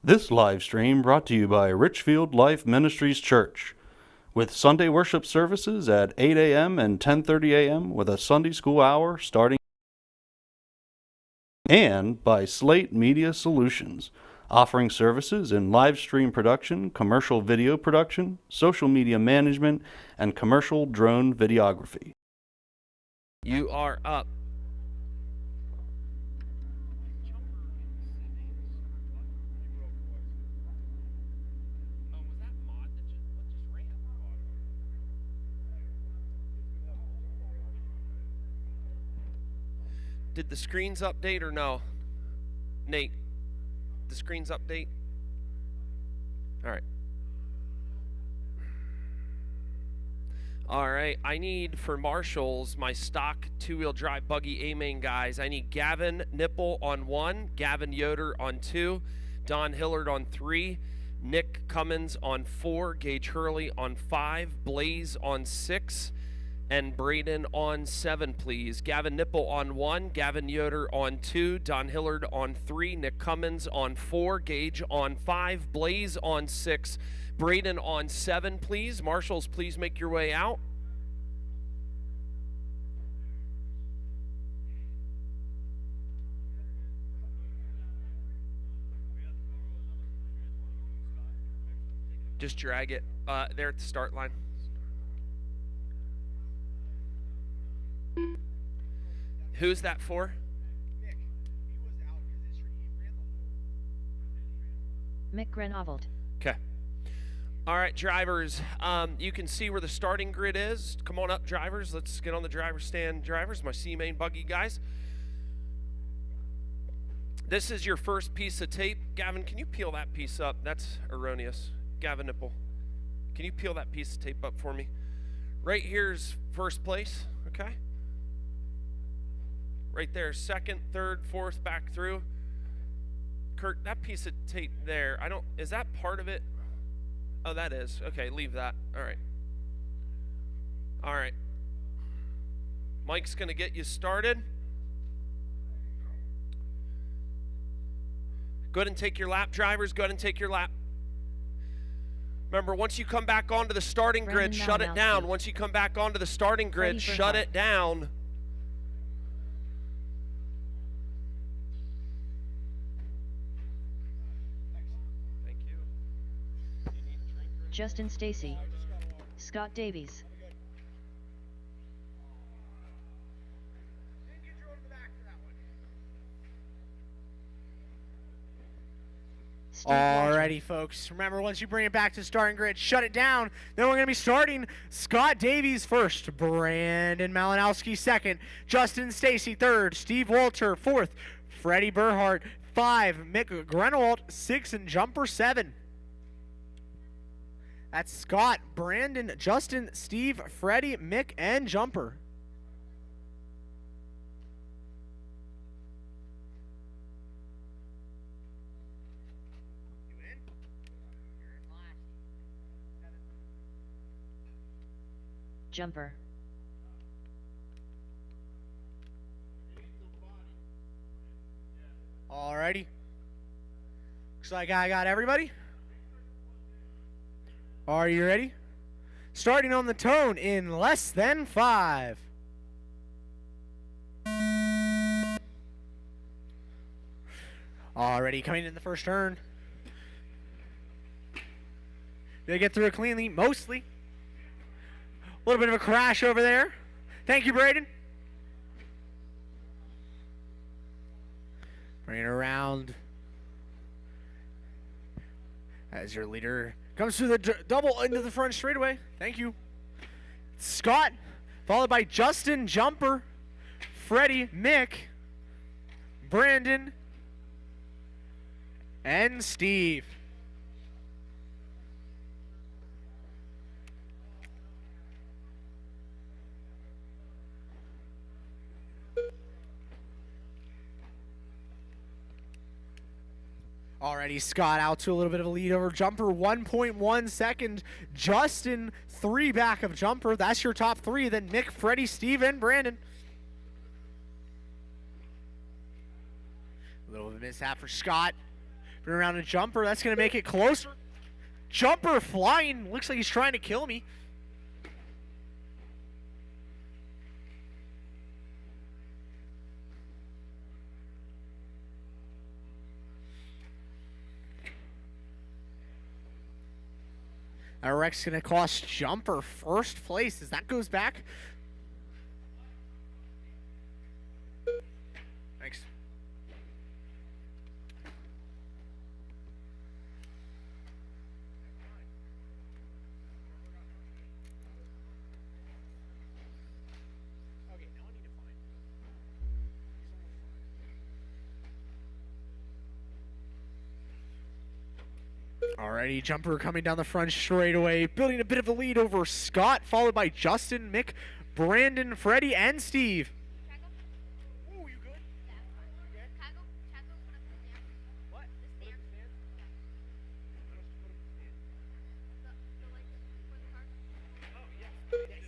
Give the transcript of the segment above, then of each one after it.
This live stream brought to you by Richfield Life Ministries Church, with Sunday worship services at 8 a.m. and 10:30 a.m. with a Sunday school hour starting, and by Slate Media Solutions, offering services in live stream production, commercial video production, social media management, and commercial drone videography. You are up. Did the screens update or no? Nate, the screens update? All right. All right, I need for marshals, my stock two-wheel drive buggy A-main guys. I need Gavin Nipple on 1, Gavin Yoder on 2, Don Hillard on 3, Nick Cummins on 4, Gage Hurley on 5, Blaze on 6, and Braden on 7, please. Gavin Nipple on 1, Gavin Yoder on 2, Don Hillard on 3, Nick Cummins on 4, Gage on 5, Blaze on 6, Braden on 7, please. Marshals, please make your way out. Just drag it there at the start line. Who's that for? Mick Grenovold. Okay. All right, drivers, you can see where the starting grid is. Come on up, drivers. Let's get on the driver's stand, drivers, my C-main buggy guys. This is your first piece of tape. Gavin, can you peel that piece up? That's erroneous. Gavin Nipple, can you peel that piece of tape up for me? Right here's first place, okay? Right there, second, third, fourth, back through. Kurt, that piece of tape there, is that part of it? Oh, that is. Okay, leave that. All right. All right. Mike's going to get you started. Go ahead and take your lap, drivers. Go ahead and take your lap. Remember, once you come back onto the starting grid, shut it down. Once you come back onto the starting grid, shut it down. Justin Stacy. Scott Davies. Alrighty, folks. Remember, once you bring it back to the starting grid, shut it down. Then we're going to be starting Scott Davies first, Brandon Malinowski second, Justin Stacy third, Steve Walter fourth, Freddie Burhart 5, Mick Grenovold 6, and Jumper 7. That's Scott, Brandon, Justin, Steve, Freddie, Mick, and Jumper. Jumper. Alrighty. Looks like I got everybody. Are you ready? Starting on the tone in less than 5. Already coming in the first turn. They get through it cleanly, mostly. A little bit of a crash over there. Thank you, Braden. Bring it around as your leader comes through the double into the front straightaway. Thank you. Scott, followed by Justin, Jumper, Freddie, Mick, Brandon, and Steve. Already Scott out to a little bit of a lead over Jumper, 1.1 second. Justin, 3 back of Jumper. That's your top 3. Then Nick, Freddie, Steve, and Brandon. A little bit of a mishap for Scott. Bring around a jumper. That's going to make it closer. Jumper flying. Looks like he's trying to kill me. That wreck's going to cost Jumper first place as that goes back. Thanks. Okay, now I need to find. Alrighty, Jumper coming down the front straightaway, building a bit of a lead over Scott, followed by Justin, Mick, Brandon, Freddie, and Steve. Oh, you good? What?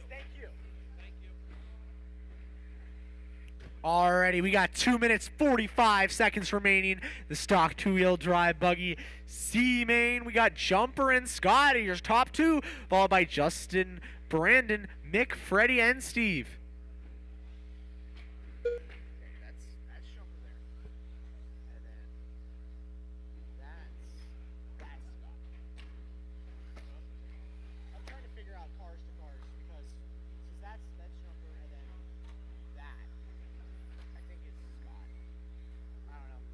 Thank you. Alrighty, we got 2 minutes 45 seconds remaining. The stock two-wheel drive buggy C main. We got Jumper and Scott. Here's top two, followed by Justin, Brandon, Mick, Freddie, and Steve. Okay, that's Jumper there. And then that's Scott. I'm trying to figure out cars to cars because that's Jumper and then that. I think it's Scott. I don't know.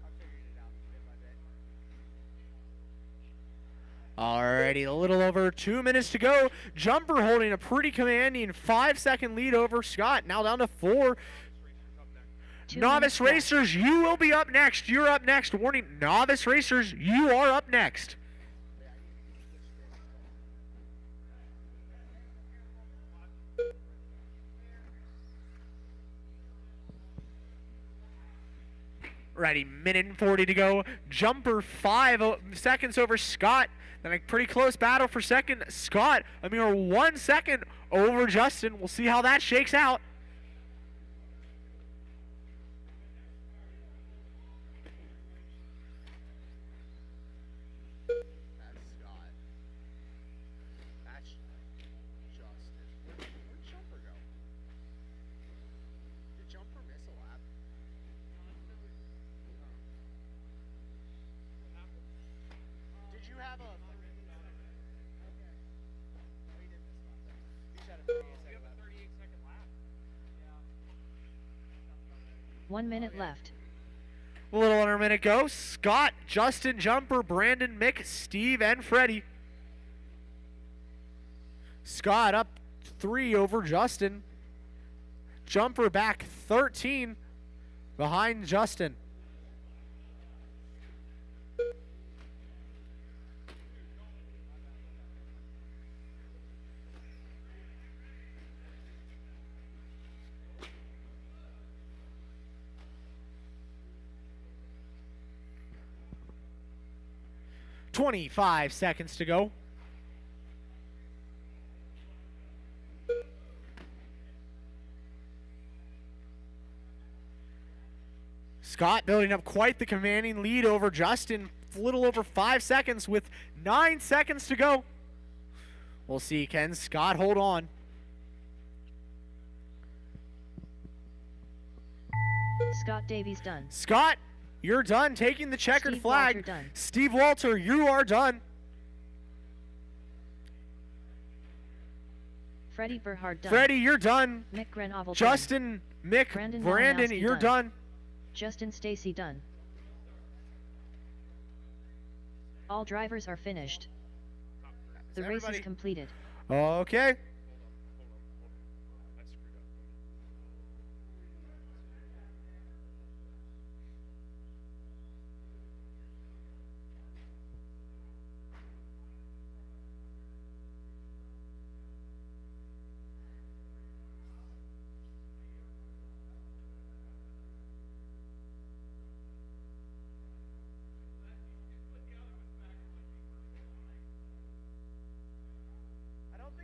I'm figuring it out bit by bit. Alrighty, a little over 2 minutes to go. Jumper holding a pretty commanding 5-second lead over Scott. Now down to 4. Novice Racers, you will be up next. You're up next. Warning, Novice Racers, you are up next. Ready, minute and 40 to go. Jumper 5 seconds over Scott. Then a pretty close battle for second. Scott, a mere 1 second over Justin. We'll see how that shakes out. That's Scott. That's Justin. Where'd Jumper go? Did Jumper miss a lap? Did you have a... No, he didn't miss one. He just had a 38-second lap. 1 minute left. A little under a minute go. Scott, Justin, Jumper, Brandon, Mick, Steve, and Freddie. Scott up 3 over Justin. Jumper back 13 behind Justin. .25 seconds to go. Scott building up quite the commanding lead over Justin. A little over 5 seconds with 9 seconds to go. We'll see. Can Scott hold on? Scott Davies done. Scott, you're done taking the checkered Steve flag. Walter done. Steve Walter, you are done. Freddie Berhard done. Freddie, you're done. Mick Grenoble Justin, Mick, Brandon Brandon, Malinowski you're done. done. Justin Stacy done. All drivers are finished. The race is completed. Okay.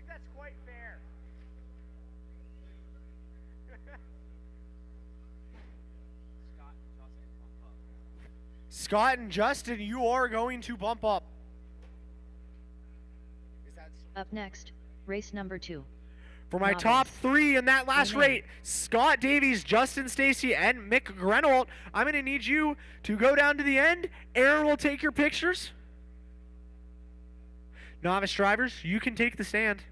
That's quite fair. Scott and Justin, you are going to bump up. Up next, race number 2. For my Novice. top 3 in that last Amen. rate, Scott Davies, Justin Stacy, and Mick Grenwald, I'm going to need you to go down to the end. Aaron will take your pictures. Novice drivers, you can take the stand.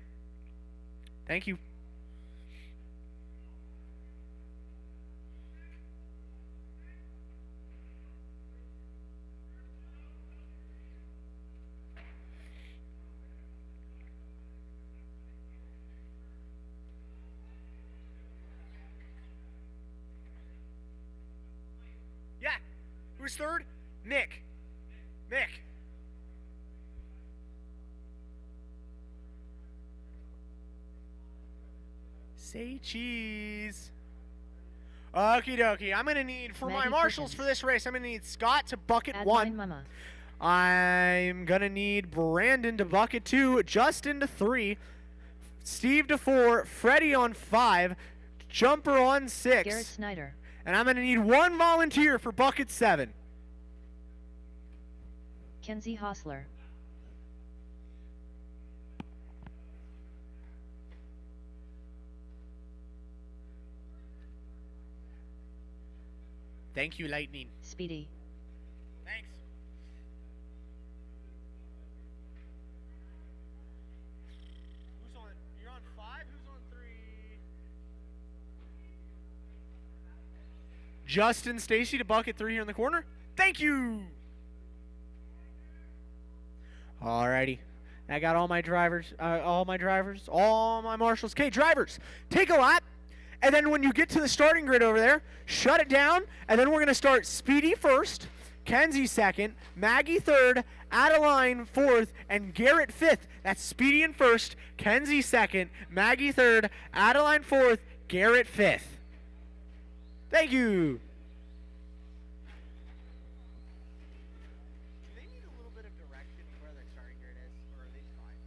Thank you. Yeah. Who's third? Nick. Nick. Say cheese. Okie dokie. I'm going to need, for my Maggie marshals Perkins. for this race, I'm going to need Scott to bucket Add 1. line mama. I'm going to need Brandon to bucket 2, Justin to 3, Steve to 4, Freddie on 5, Jumper on 6. Garrett Snyder. And I'm going to need 1 volunteer for bucket 7. Kenzie Hostler. Thank you, Lightning. Speedy. Thanks. Who's on? You're on 5? Who's on 3? Justin Stacy to bucket 3 here in the corner. Thank you. Alrighty. I got all my drivers, all my marshals. Okay, drivers, take a lap. And then when you get to the starting grid over there, shut it down. And then we're going to start Speedy first, Kenzie second, Maggie third, Adeline fourth, and Garrett fifth. That's Speedy in first, Kenzie second, Maggie third, Adeline fourth, Garrett fifth. Thank you. Do they need a little bit of direction where their starting grid is, or are they fine?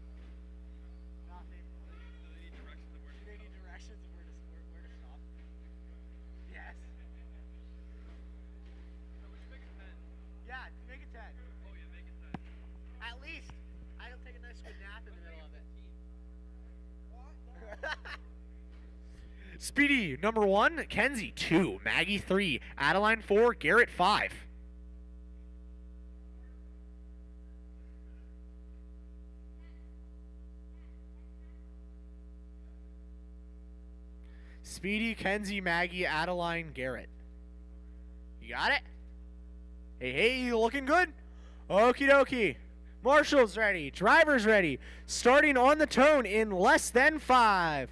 Nothing. Do they need directions of where to stop? Yes. So we should make it 10. Yeah, make it 10. Oh yeah, make it 10. At least. I'll take a nice good nap in the middle of it. What? Speedy, number 1, Kenzie 2, Maggie 3, Adeline 4, Garrett 5. Speedy, Kenzie, Maggie, Adeline, Garrett. You got it? Hey, you looking good? Okie dokie. Marshals ready. Drivers ready. Starting on the tone in less than 5.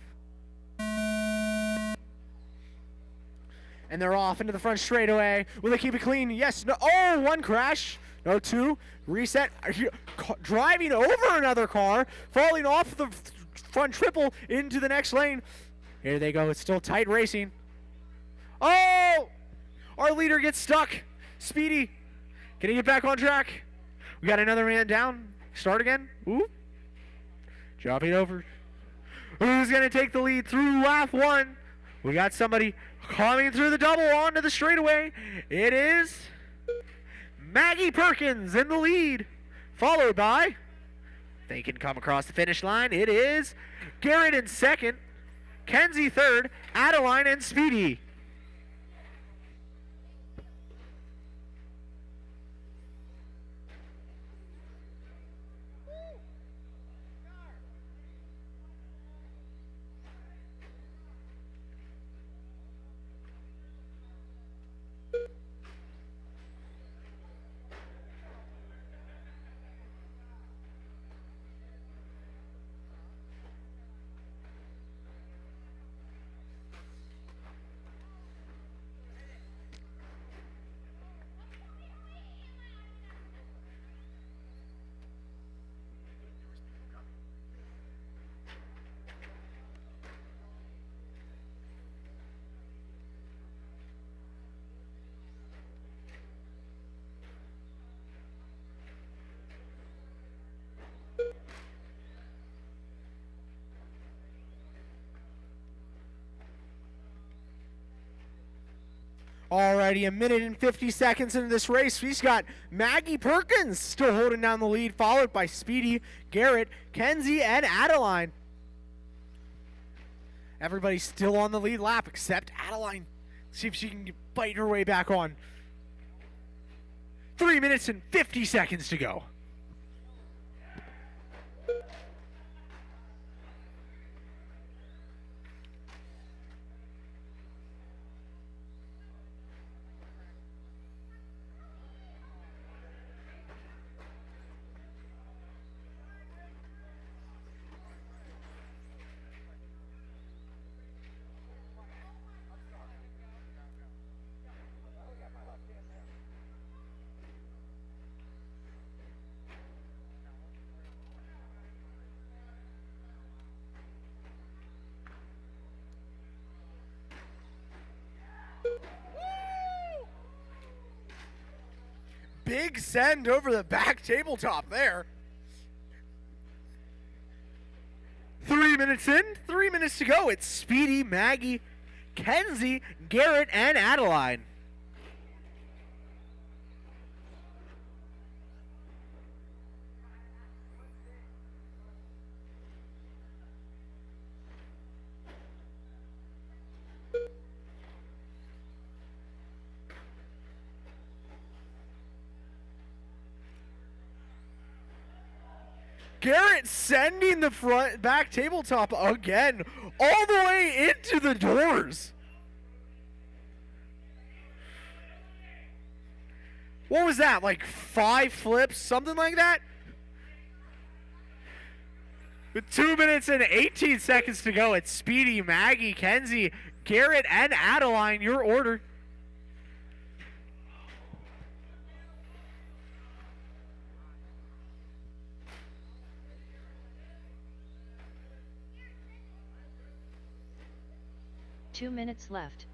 And they're off into the front straightaway. Will they keep it clean? Yes. No. Oh, 1 crash. No, 2. Reset. Driving over another car. Falling off the front triple into the next lane. Here they go. It's still tight racing. Oh! Our leader gets stuck. Speedy. Can he get back on track? We got another man down. Start again. Ooh. Dropping over. Who's going to take the lead through lap 1? We got somebody coming through the double onto the straightaway. It is Maggie Perkins in the lead. Followed by, they can come across the finish line. It is Garrett in second. Kenzie third, Adeline and Speedy. Already a minute and 50 seconds into this race. We've got Maggie Perkins still holding down the lead, followed by Speedy, Garrett, Kenzie, and Adeline. Everybody's still on the lead lap except Adeline. See if she can bite her way back on. 3 minutes and 50 seconds to go. Big send over the back tabletop there. 3 minutes in, 3 minutes to go. It's Speedy, Maggie, Kenzie, Garrett, and Adeline. Garrett sending the back tabletop again, all the way into the doors. What was that, like 5 flips, something like that? With 2 minutes and 18 seconds to go, it's Speedy, Maggie, Kenzie, Garrett, and Adeline, your order. Two minutes left.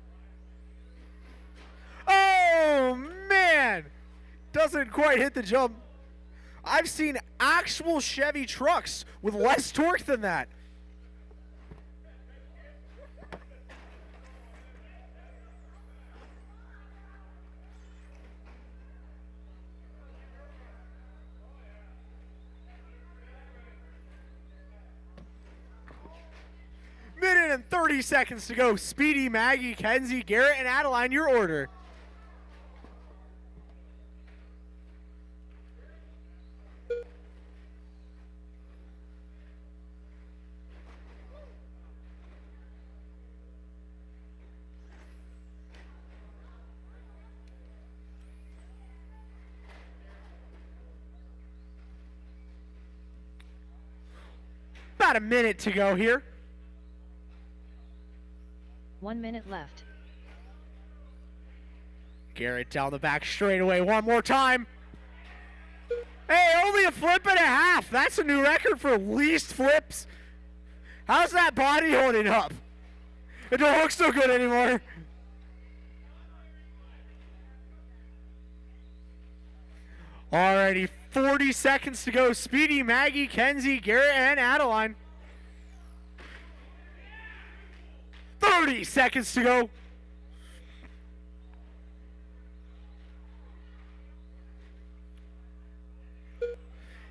Oh, man! Doesn't quite hit the jump. I've seen actual Chevy trucks with less torque than that. Minute and 30 seconds to go. Speedy, Maggie, Kenzie, Garrett, and Adeline, your order. About a minute to go here. 1 minute left. Garrett down the back straightaway one more time. Hey, only a flip and a half. That's a new record for least flips. How's that body holding up? It don't look so good anymore. Alrighty, 40 seconds to go. Speedy, Maggie, Kenzie, Garrett, and Adeline. 30 seconds to go.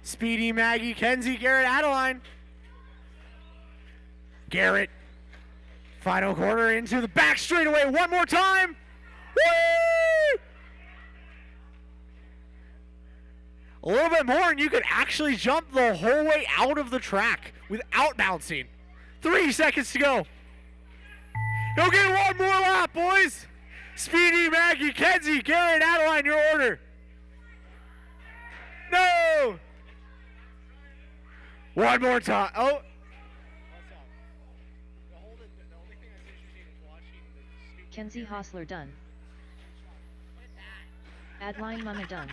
Speedy, Maggie, Kenzie, Garrett, Adeline. Garrett. Final quarter into the back straightaway one more time. Whee! A little bit more and you could actually jump the whole way out of the track without bouncing. 3 seconds to go. Go get one more lap, boys. Speedy, Maggie, Kenzie, Garrett, Adeline, your order. No. One more time. Oh. Kenzie Hostler done. Adeline Mama done.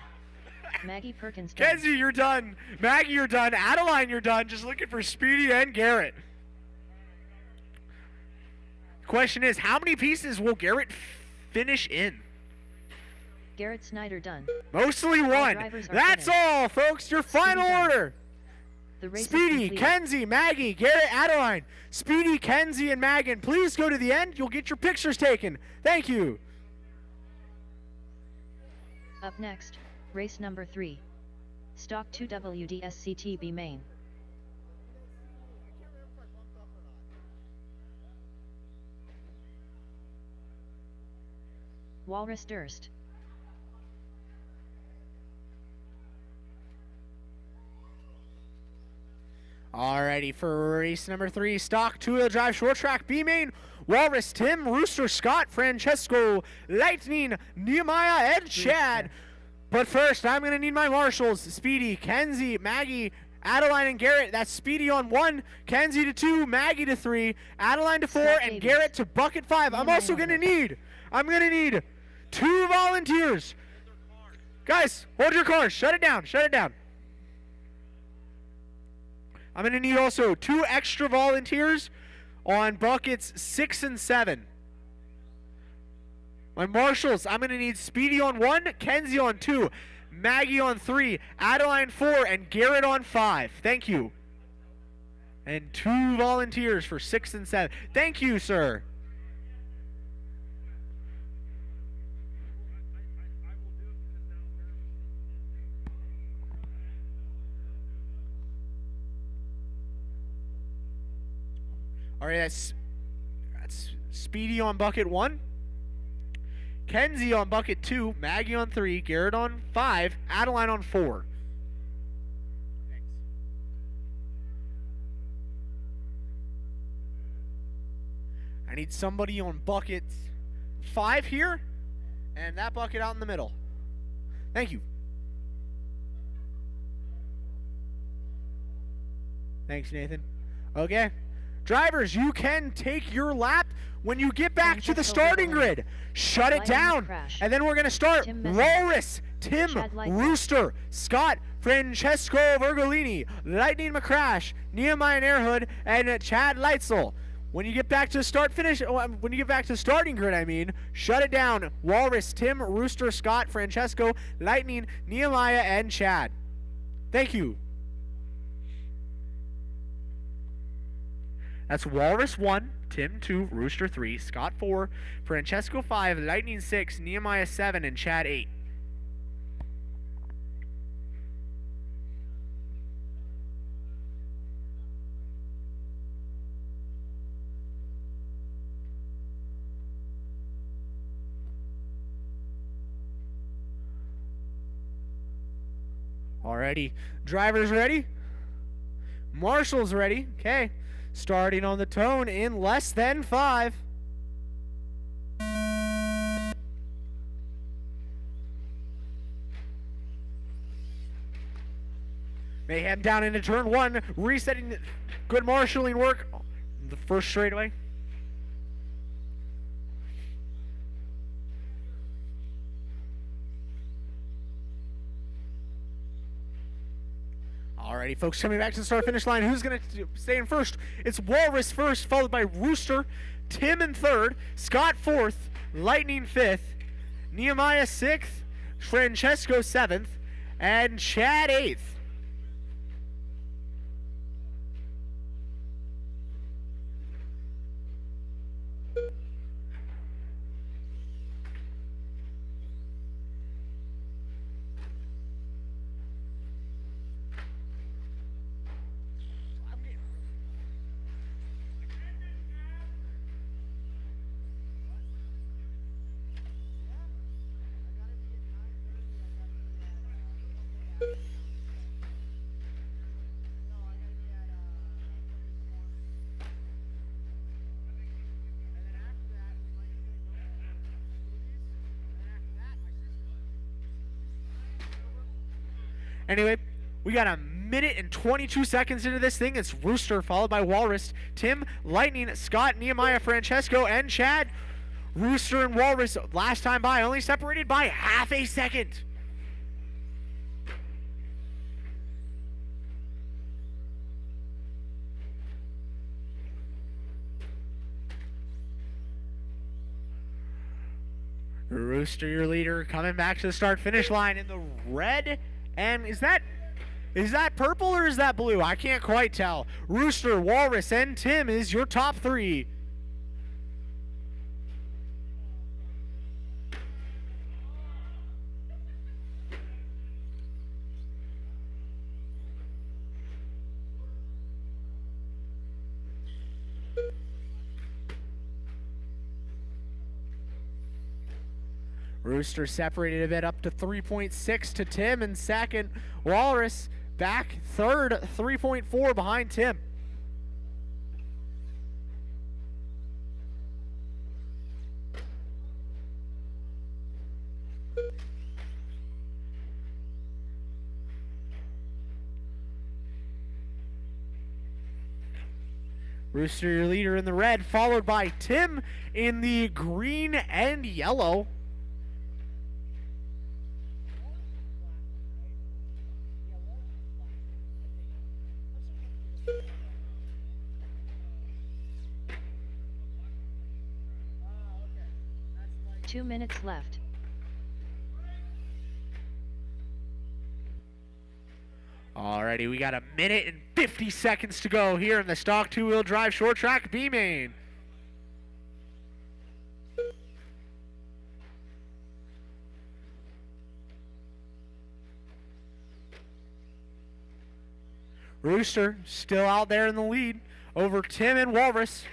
Maggie Perkins done. Kenzie, you're done. Maggie, you're done. Adeline, you're done. Just looking for Speedy and Garrett. Question is, how many pieces will Garrett finish in? Garrett Snyder done. Mostly one. That's finished. all, folks. Your final done. order. The race is Speedy, completed. Kenzie, Maggie, Garrett, Adeline. Speedy, Kenzie, and Megan, please go to the end. You'll get your pictures taken. Thank you. Up next, race number 3. Stock 2 WDSCTB main. Walrus Durst. Alrighty, for race number 3, stock 2-wheel drive short track B main, Walrus, Tim, Rooster, Scott, Francesco, Lightning, Nehemiah, and Chad. But first, I'm going to need my marshals, Speedy, Kenzie, Maggie, Adeline, and Garrett. That's Speedy on 1, Kenzie to 2, Maggie to 3, Adeline to 4, and Garrett to bucket 5. I'm also going to need 2 volunteers. Guys, hold your cars. Shut it down. Shut it down. I'm going to need also 2 extra volunteers on buckets 6 and 7. My marshals, I'm going to need Speedy on 1, Kenzie on 2, Maggie on 3, Adeline 4, and Garrett on 5. Thank you. And 2 volunteers for 6 and 7. Thank you, sir. All right, that's Speedy on bucket 1, Kenzie on bucket 2, Maggie on 3, Garrett on 5, Adeline on 4. Thanks. I need somebody on bucket 5 here, and that bucket out in the middle. Thank you. Thanks, Nathan. Okay. Drivers, you can take your lap when you get back to the starting grid. Shut it down. And then we're going to start. Walrus, Tim, Rooster, Scott, Francesco Vergolini, Lightning McCrash, Nehemiah Airhood, and Chad Leitzel. When you get back to when you get back to the starting grid, shut it down. Walrus, Tim, Rooster, Scott, Francesco, Lightning, Nehemiah, and Chad. Thank you. That's Walrus 1, Tim 2, Rooster 3, Scott 4, Francesco 5, Lightning 6, Nehemiah 7, and Chad 8. Alrighty, drivers ready? Marshals ready? Okay. Starting on the tone in less than 5. Mayhem down into turn 1, resetting. Good marshalling work. The first straightaway. Alrighty, folks, coming back to the start-finish line. Who's going to stay in first? It's Walrus first, followed by Rooster, Tim in 3rd, Scott 4th, Lightning 5th, Nehemiah 6th, Francesco 7th, and Chad 8th. Anyway, we got a minute and 22 seconds into this thing. It's Rooster, followed by Walrus, Tim, Lightning, Scott, Nehemiah, Francesco, and Chad. Rooster and Walrus, last time by, only separated by half a second. Rooster, your leader, coming back to the start-finish line in the red. And is that purple or is that blue? I can't quite tell. Rooster, Walrus, and Tim is your top 3. Rooster separated a bit up to 3.6 to Tim in second. Walrus back third, 3.4 behind Tim. Rooster, your leader in the red, followed by Tim in the green and yellow. Two minutes left. Alrighty, we got a minute and 50 seconds to go here in the stock two-wheel drive short track B-main. Rooster still out there in the lead over Tim and Walrus.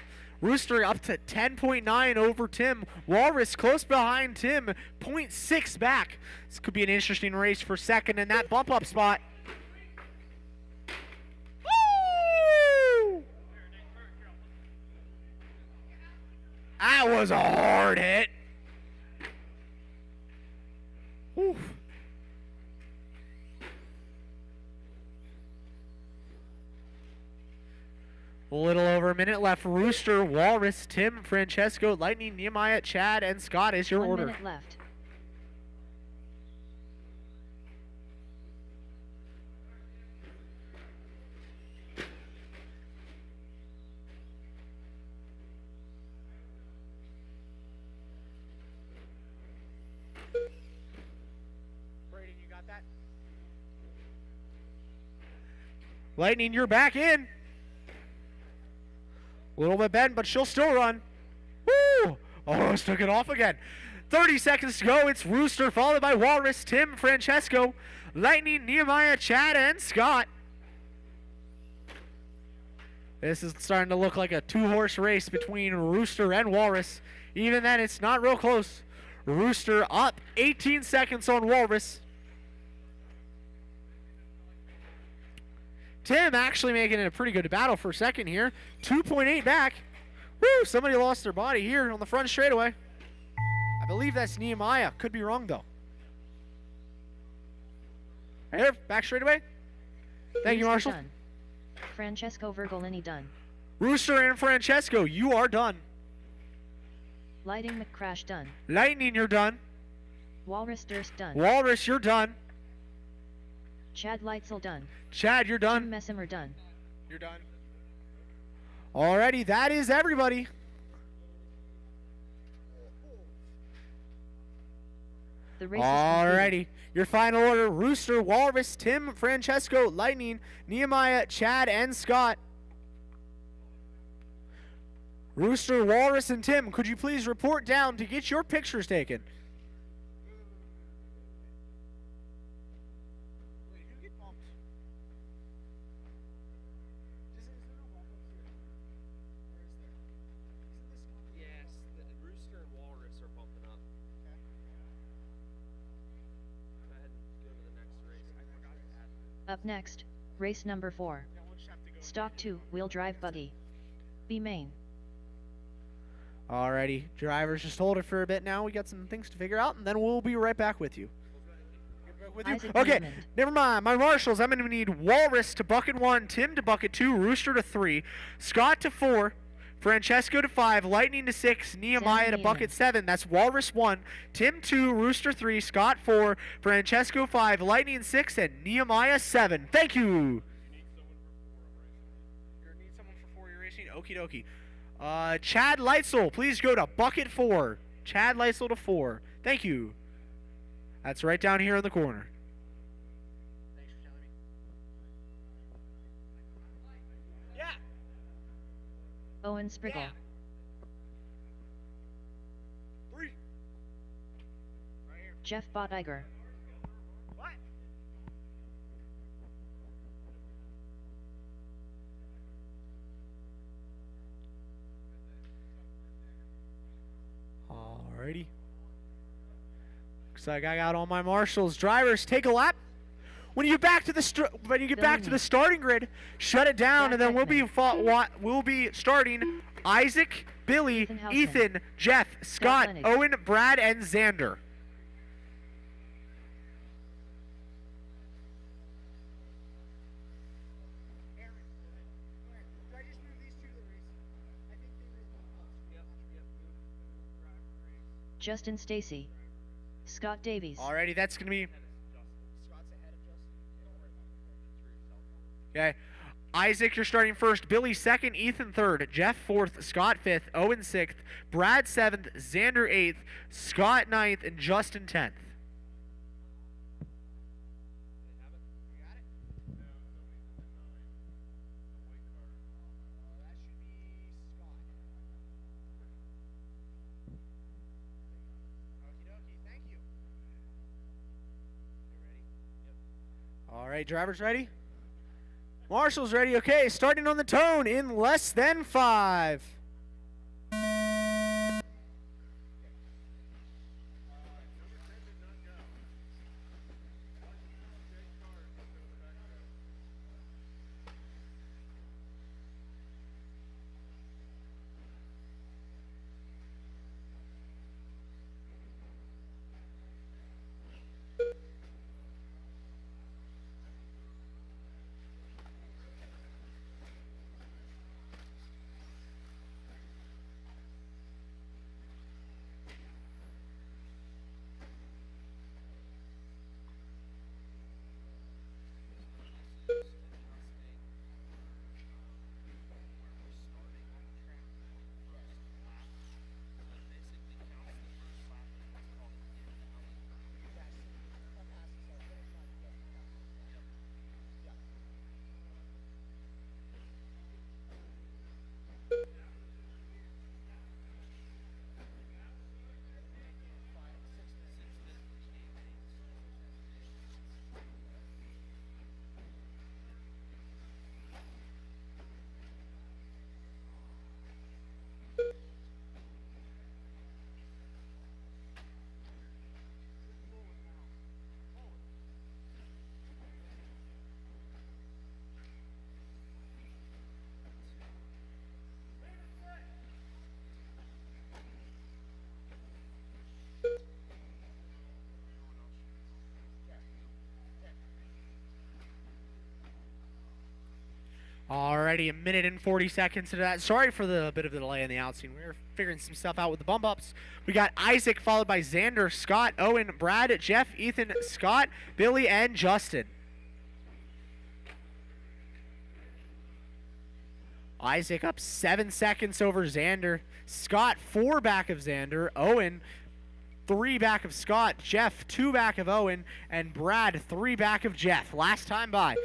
Rooster up to 10.9 over Tim. Walrus close behind Tim, 0.6 back. This could be an interesting race for second in that bump up spot. Woo! That was a hard hit. Whew. A little over a minute left. Rooster, Walrus, Tim, Francesco, Lightning, Nehemiah, Chad, and Scott is your 1 order. minute left. Braden, you got that? Lightning, you're back in. A little bit bent, but she'll still run. Woo! Almost took it off again. 30 seconds to go. It's Rooster, followed by Walrus, Tim, Francesco, Lightning, Nehemiah, Chad, and Scott. This is starting to look like a two-horse race between Rooster and Walrus. Even then, it's not real close. Rooster up 18 seconds on Walrus. Tim actually making it a pretty good battle for a second here. 2.8 back. Woo! Somebody lost their body here on the front straightaway. I believe that's Nehemiah. Could be wrong, though. Right here, back straightaway. Thank you, Marshall. Done. Francesco Virgolini done. Rooster and Francesco, you are done. Lighting McCrash done. Lightning, you're done. Walrus Durst done. Walrus, you're done. Chad Leitzel done. Chad, you're done. Tim Messimer done. You're done. Alrighty, that is everybody. The race is completed. Alrighty, your final order: Rooster, Walrus, Tim, Francesco, Lightning, Nehemiah, Chad, and Scott. Rooster, Walrus, and Tim, could you please report down to get your pictures taken? Yes, the Rooster and Walrus are bumping up. Go ahead and go to the next race. I forgot to add. Up next, race number 4. Stock 2, wheel drive buggy. B main. Alrighty, drivers, just hold it for a bit now. We got some things to figure out, and then we'll be right back with you. Isaac Okay, Newman. never mind. My marshals, I'm going to need Walrus to bucket 1, Tim to bucket 2, Rooster to 3, Scott to 4, Francesco to 5, Lightning to 6, Nehemiah to bucket 7. That's Walrus 1, Tim 2, Rooster 3, Scott 4, Francesco 5, Lightning 6, and Nehemiah 7. Thank you. You need someone for 4 racing? Okie dokie. Chad Leitzel, please go to bucket 4. Chad Leitzel to 4. Thank you. That's right down here in the corner. Thanks for telling me. Yeah. Owen Spriggle. Yeah. 3. Right here. Jeff Bottiger. What? Alrighty. Looks like I got all my marshals. Drivers, take a lap. When you get back to the starting grid, shut it down, and then we'll be starting Isaac, Billy, Ethan, Jeff, Scott, Owen, Brad, and Xander. Justin Stacy, Scott Davies. Alrighty, that's going to be... Okay. Isaac, you're starting first. Billy second. Ethan third. Jeff fourth. Scott fifth. Owen sixth. Brad seventh. Xander eighth. Scott ninth. And Justin 10th. All right, drivers ready? Marshall's ready. Okay, starting on the tone in less than 5. Alrighty, a minute and 40 seconds to that. Sorry for the bit of the delay in the outscene. We were figuring some stuff out with the bump ups. We got Isaac followed by Xander, Scott, Owen, Brad, Jeff, Ethan, Scott, Billy, and Justin. Isaac up 7 seconds over Xander. Scott 4 back of Xander. Owen 3 back of Scott. Jeff 2 back of Owen. And Brad 3 back of Jeff. Last time by.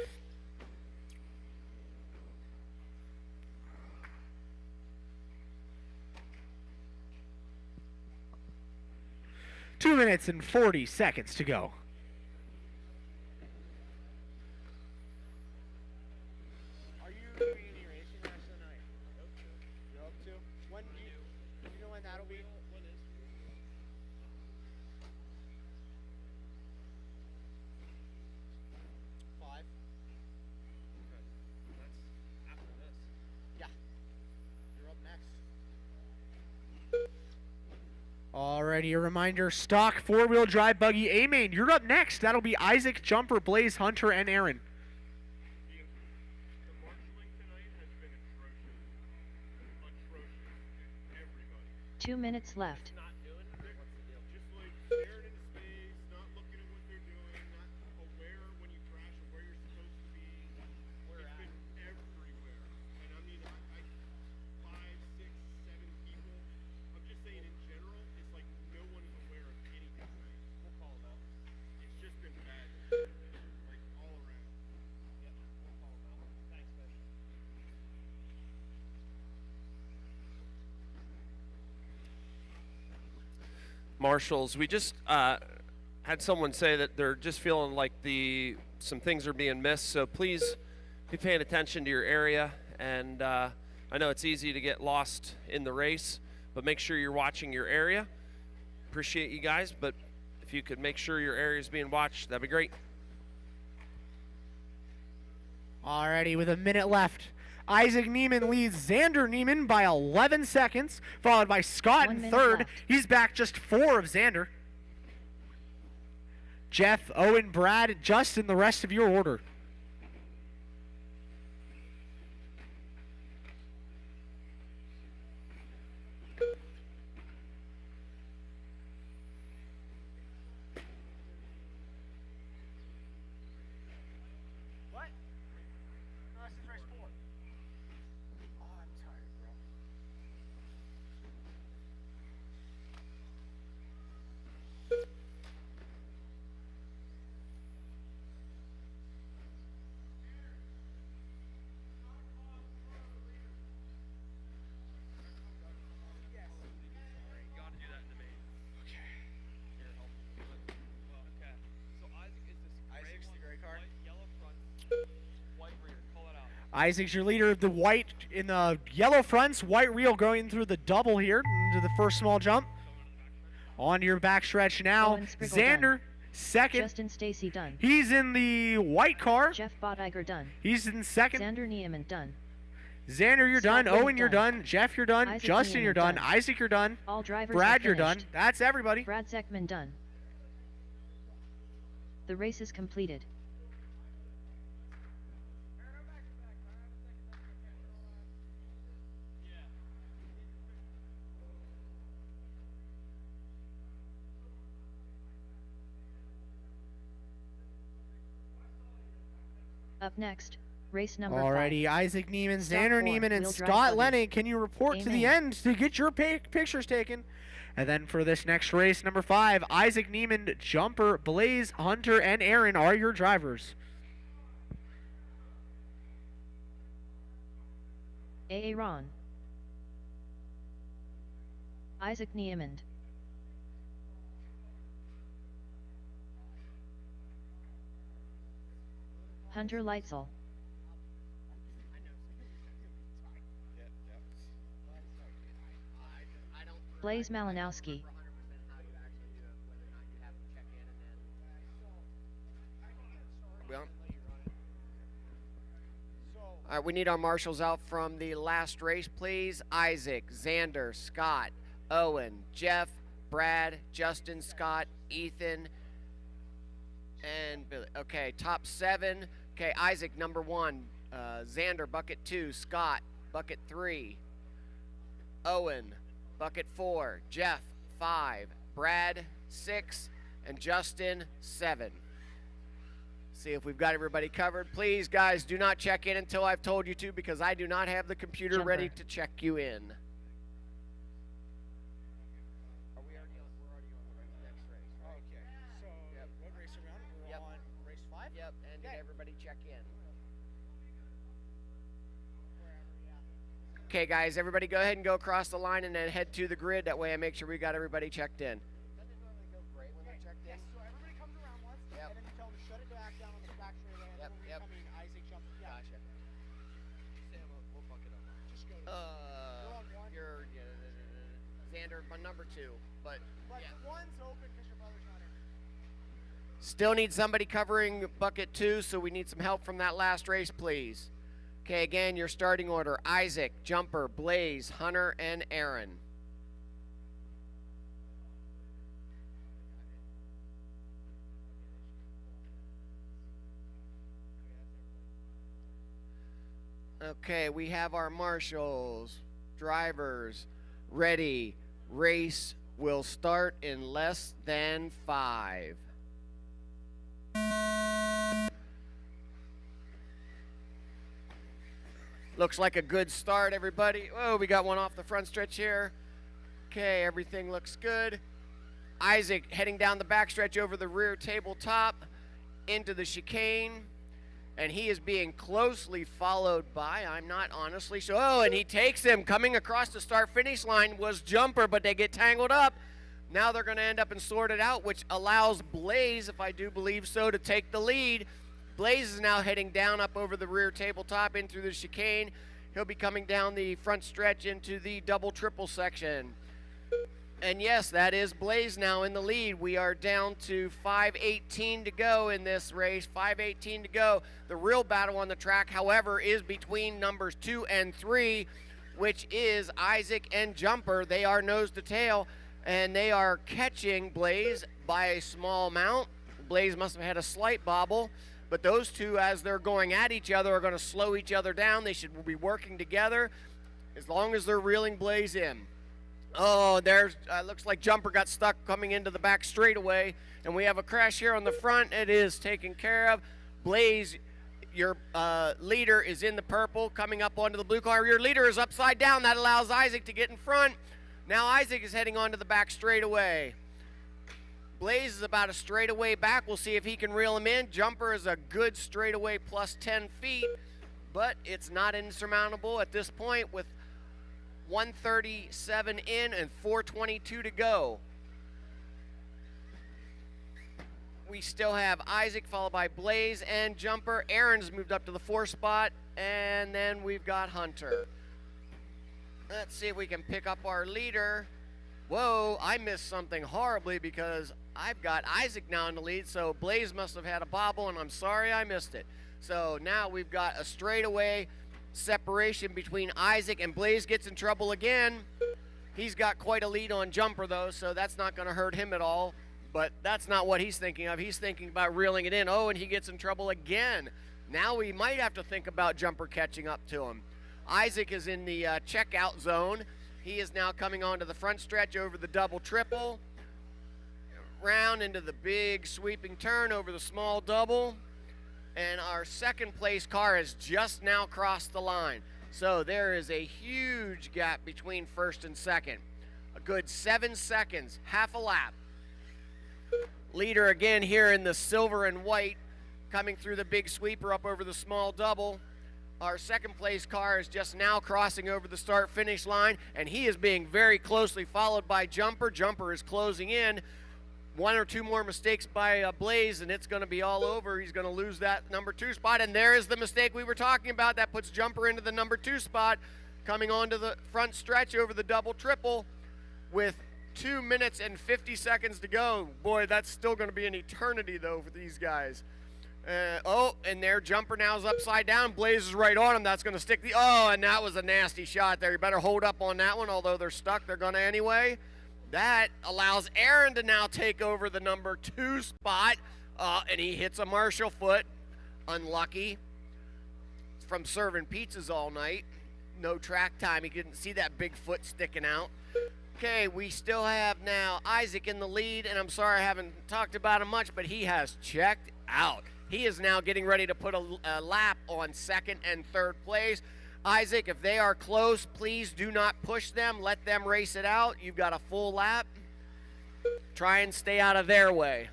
Two minutes and 40 seconds to go. Are you doing any racing rest of the night? Nope. You're up to? When do you know when that'll be? When is? 5. Okay. That's after this. Yeah. You're up next. Alrighty, a reminder, stock 4-wheel drive buggy A-main. You're up next. That'll be Isaac, Jumper, Blaze, Hunter, and Aaron. The marshalling tonight has been atrocious. Everybody. 2 minutes left. Just like staring into space, not looking at what they're doing, not aware when you crash of where you're supposed to be. It's been everywhere. And I mean, I 5, 6, 7 people. I'm just saying in general, it's like no one is aware of anything. We'll call them out. It's just been bad. Like all around. Yep, we'll call them out. Thanks, man. Marshals, we just had someone say that they're just feeling like some things are being missed, so please be paying attention to your area. And I know it's easy to get lost in the race, but make sure you're watching your area. Appreciate you guys, but if if you could make sure your area is being watched, that'd be great. Alrighty, with a minute left. Isaac Neiman leads Xander Neiman by 11 seconds, followed by Scott 1 in minute third. left. He's back just 4 of Xander. Jeff, Owen, Brad, Justin, the rest of your order. What? No, this is race 4. Oh, I'm tired, bro. Isaac's your leader of the white in the yellow fronts, white reel going through the double here into the first small jump. On your backstretch now, Owen Spriggle Xander, done. second. Justin Stacy done. He's in the white car. Jeff Bottiger done. He's in second. Xander Niemann done. Xander, you're done. Scott Wood Owen, you're done. done. Jeff, you're done. Isaac Justin, Niemann you're done. done. Isaac, you're done. All drivers Brad, are you're done. finished. That's everybody. Brad Zeckman done. The race is completed. Up next, race number 5. Alrighty, Isaac Neiman, Stop Xander 4, Neiman, and wheel drive Scott buggy. Lennig. Can you report to the Amen. end to get your pictures taken? And then for this next race, number 5, Isaac Neiman, Jumper, Blaze, Hunter, and Aaron are your drivers. Aaron. Isaac Niemann. Hunter Leitzel. Blaze Malinowski. All right, we need our marshals out from the last race, please. Isaac, Xander, Scott, Owen, Jeff, Brad, Justin, Scott, Ethan, and Billy. Okay, top 7. Okay, Isaac, number 1. Xander, bucket 2. Scott, bucket 3. Owen, bucket 4. Jeff, 5. Brad, 6. And Justin, 7. See if we've got everybody covered. Please, guys, do not check in until I've told you to, because I do not have the computer Jumper. ready to check you in. We're already on the next race, right? Okay. So, what race are we on? We're Yep. on race 5? Yep, and did Okay. everybody check in? Okay, guys, everybody go ahead and go across the line and then head to the grid. That way I make sure we got everybody checked in. Doesn't it normally go great when they're checked in? Yes, so everybody comes around once, Yep. and then you tell them to shut it back down on the back straightaway, and Yep, then when yep. you're coming, Isaac jumps. Yeah. Gotcha. We'll fuck it up. Just go. You're on one. You're Xander, my number 2, but But yeah. one's open because your brother's not in. Still need somebody covering bucket 2, so we need some help from that last race, please. Okay, again, your starting order: Isaac, Jumper, Blaze, Hunter, and Aaron. Okay, we have our marshals, drivers, ready. Race will start in less than 5. Looks like a good start, everybody. Oh, we got one off the front stretch here. Okay, everything looks good. Isaac heading down the backstretch over the rear tabletop into the chicane. And he is being closely followed by, I'm not honestly sure. Oh, and he takes him. Coming across the start-finish line was Jumper, but they get tangled up. Now they're going to end up and sort it out, which allows Blaze, if I do believe so, to take the lead. Blaze is now heading down up over the rear tabletop in through the chicane. He'll be coming down the front stretch into the double-triple section. And yes, that is Blaze now in the lead. We are down to 5:18 to go in this race. 5:18 to go. The real battle on the track, however, is between numbers 2 and 3, which is Isaac and Jumper. They are nose to tail, and they are catching Blaze by a small amount. Blaze must have had a slight bobble, but those two, as they're going at each other, are going to slow each other down. They should be working together as long as they're reeling Blaze in. Oh, there's looks like Jumper got stuck coming into the back straightaway, and we have a crash here on the front. It is taken care of. Blaze, your leader is in the purple, coming up onto the blue car. Your leader is upside down. That allows Isaac to get in front. Now Isaac is heading onto the back straightaway. Blaze is about a straightaway back. We'll see if he can reel him in. Jumper is a good straightaway plus 10 feet, but it's not insurmountable at this point with 137 in and 422 to go. We still have Isaac followed by Blaze and Jumper. Aaron's moved up to the 4 spot, and then we've got Hunter. Let's see if we can pick up our leader. Whoa, I missed something horribly because I've got Isaac now in the lead, so Blaze must have had a bobble, and I'm sorry I missed it. So now we've got a straightaway separation between Isaac, and Blaze gets in trouble again. He's got quite a lead on Jumper though, so that's not going to hurt him at all, but that's not what he's thinking of. He's thinking about reeling it in. Oh, and he gets in trouble again. Now we might have to think about Jumper catching up to him. Isaac is in the checkout zone. He is now coming onto the front stretch over the double triple, round into the big sweeping turn over the small double. And our second place car has just now crossed the line. So there is a huge gap between first and second. A good 7 seconds, half a lap. Leader again here in the silver and white, coming through the big sweeper up over the small double. Our second place car is just now crossing over the start finish line, and he is being very closely followed by Jumper. Jumper is closing in. 1 or 2 more mistakes by Blaze, and it's going to be all over. He's going to lose that number 2 spot, and there is the mistake we were talking about. That puts Jumper into the number 2 spot, coming onto the front stretch over the double triple with 2 minutes and 50 seconds to go. Boy, that's still going to be an eternity, though, for these guys. Oh, and their Jumper now is upside down. Blaze is right on him. That's going to stick the... Oh, and that was a nasty shot there. You better hold up on that one, although they're stuck. They're going to anyway. That allows Aaron to now take over the number 2 spot, and he hits a Marshall foot. Unlucky. From serving pizzas all night. No track time. He couldn't see that big foot sticking out. Okay, we still have now Isaac in the lead, and I'm sorry I haven't talked about him much, but he has checked out. He is now getting ready to put a lap on second and third place. Isaac, if they are close, please do not push them. Let them race it out. You've got a full lap. Try and stay out of their way.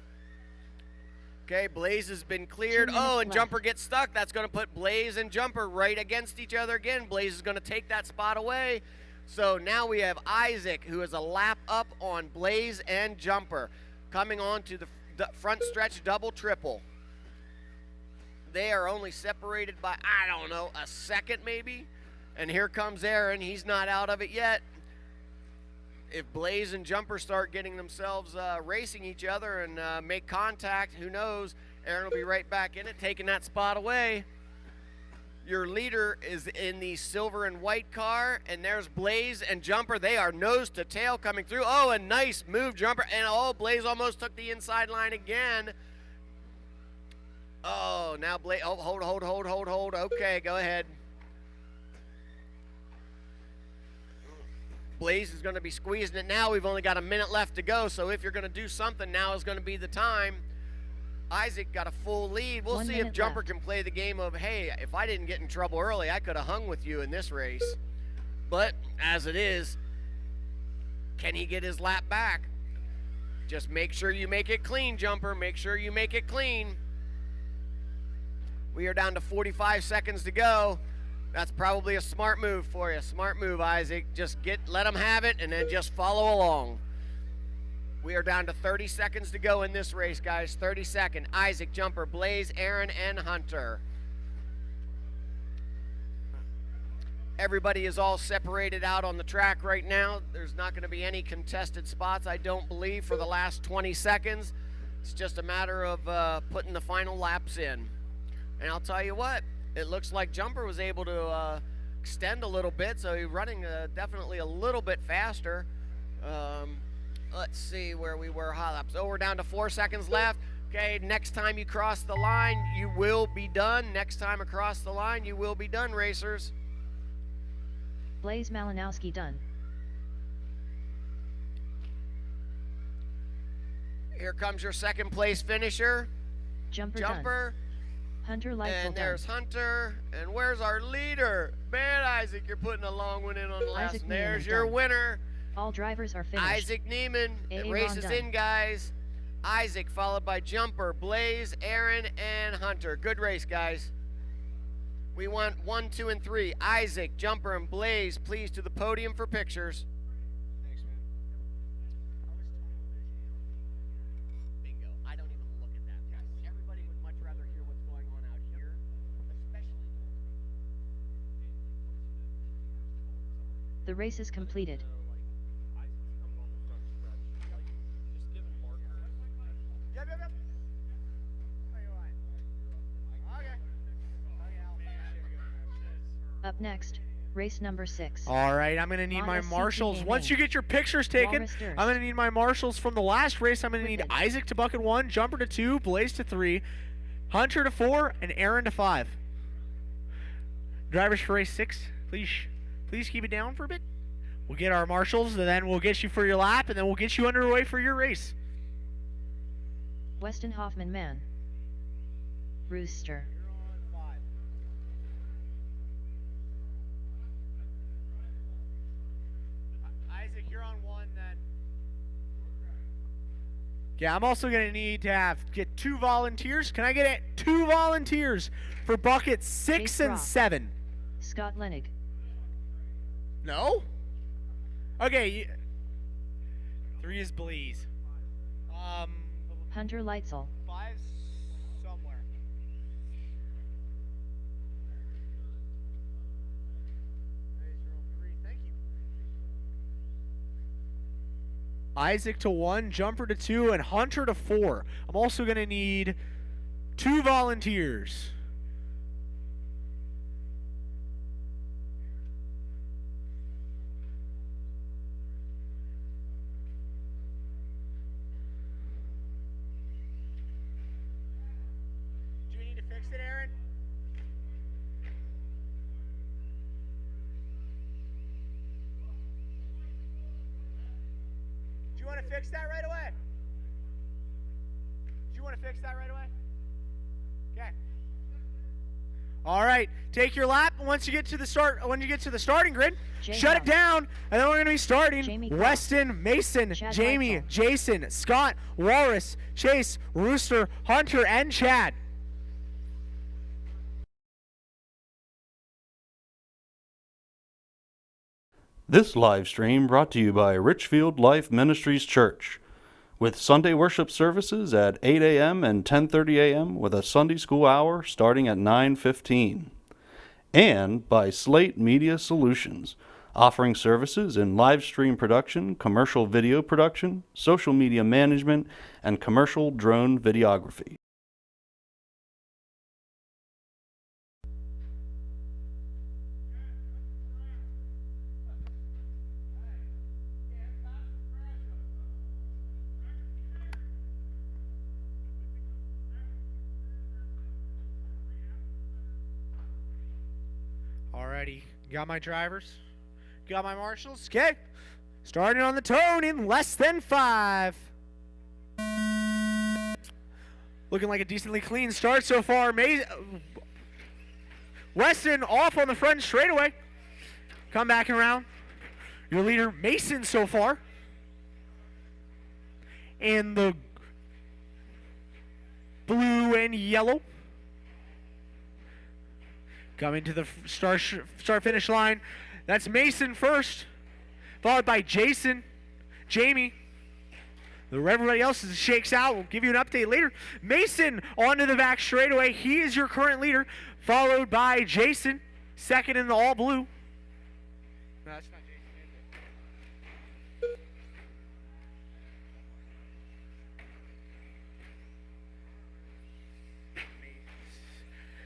Okay, Blaze has been cleared. Oh, and Jumper gets stuck. That's going to put Blaze and Jumper right against each other again. Blaze is going to take that spot away. So now we have Isaac, who is a lap up on Blaze and Jumper, coming on to the front stretch double triple. They are only separated by, I don't know, a second maybe. And here comes Aaron. He's not out of it yet. If Blaze and Jumper start getting themselves racing each other and make contact, who knows? Aaron will be right back in it, taking that spot away. Your leader is in the silver and white car, and there's Blaze and Jumper. They are nose to tail coming through. Oh, a nice move, Jumper. And oh, Blaze almost took the inside line again. Oh, now Blaze, oh, hold. Okay, go ahead. Blaze is going to be squeezing it now. We've only got a minute left to go, so if you're going to do something, now is going to be the time. Isaac got a full lead. We'll see if Jumper can play the game of, hey, if I didn't get in trouble early, I could have hung with you in this race. But as it is, can he get his lap back? Just make sure you make it clean, Jumper. Make sure you make it clean. We are down to 45 seconds to go. That's probably a smart move for you. Smart move, Isaac. Just let them have it and then just follow along. We are down to 30 seconds to go in this race, guys. 30 seconds. Isaac, Jumper, Blaze, Aaron, and Hunter. Everybody is all separated out on the track right now. There's not going to be any contested spots, I don't believe, for the last 20 seconds. It's just a matter of putting the final laps in. And I'll tell you what, it looks like Jumper was able to extend a little bit, so he's running definitely a little bit faster. Let's see where we were hot laps. Oh, we're down to 4 seconds left. Okay, next time you cross the line, you will be done. Next time across the line, you will be done, racers. Blaze Malinowski done. Here comes your second place finisher. Jumper Jumper. done. Hunter Lightful And there's done. Hunter. And where's our leader? Man, Isaac, you're putting a long one in on the last. Isaac And there's Neiman your done. winner. All drivers are finished. Isaac Neiman. Aaron Race is done. in, guys. Isaac followed by Jumper, Blaze, Aaron, and Hunter. Good race, guys. We want 1, 2, and 3. Isaac, Jumper, and Blaze, please to the podium for pictures. Thanks, man. Bingo. I don't even look at that, guys. Everybody would much rather hear what's going on out here, especially. The race is completed. Yep. Okay. Up next, race number 6. All right, I'm going to need my YSCT marshals. name Once name. you get your pictures taken, Walrus Durst. I'm going to need my marshals from the last race. I'm going to need Wicked. Isaac to bucket 1, Jumper to 2, Blaze to 3, Hunter to 4, and Aaron to 5. Drivers for race 6, please keep it down for a bit. We'll get our marshals, and then we'll get you for your lap, and then we'll get you underway for your race. Weston Hoffman man. Rooster. Isaac, you're on 1 then. Yeah, I'm also going to need to get 2 volunteers. Can I get 2 volunteers for buckets 6 Chase and Rock. 7? Scott Lenig. No? Okay. 3 is Blaze. Hunter Lightzel. 5's somewhere. Thank you. Isaac to 1, Jumper to 2, and Hunter to 4. I'm also going to need 2 volunteers. Do you need to fix it, Aaron? Do you want to fix that right away? Do you want to fix that right away? Okay. All right, take your lap. Once you get to the starting grid, Jay shut it House. down, and then we're going to be starting. Jamie Cross. Weston, Mason, Chad Jamie, Lightful. Jason, Scott, Walrus, Chase, Rooster, Hunter, and Chad. This live stream brought to you by Richfield Life Ministries Church, with Sunday worship services at 8 a.m. and 10:30 a.m. with a Sunday school hour starting at 9:15. And by Slate Media Solutions, offering services in live stream production, commercial video production, social media management, and commercial drone videography. Alrighty, got my drivers, got my marshals. Okay, starting on the tone in less than 5. Looking like a decently clean start so far. Weston off on the front straightaway. Come back around. Your leader, Mason, so far. And the blue and yellow. Coming to the start-finish line. That's Mason first, followed by Jason, Jamie. Everybody else shakes out. We'll give you an update later. Mason onto the back straightaway. He is your current leader, followed by Jason, second in the all blue. No, that's not Jason.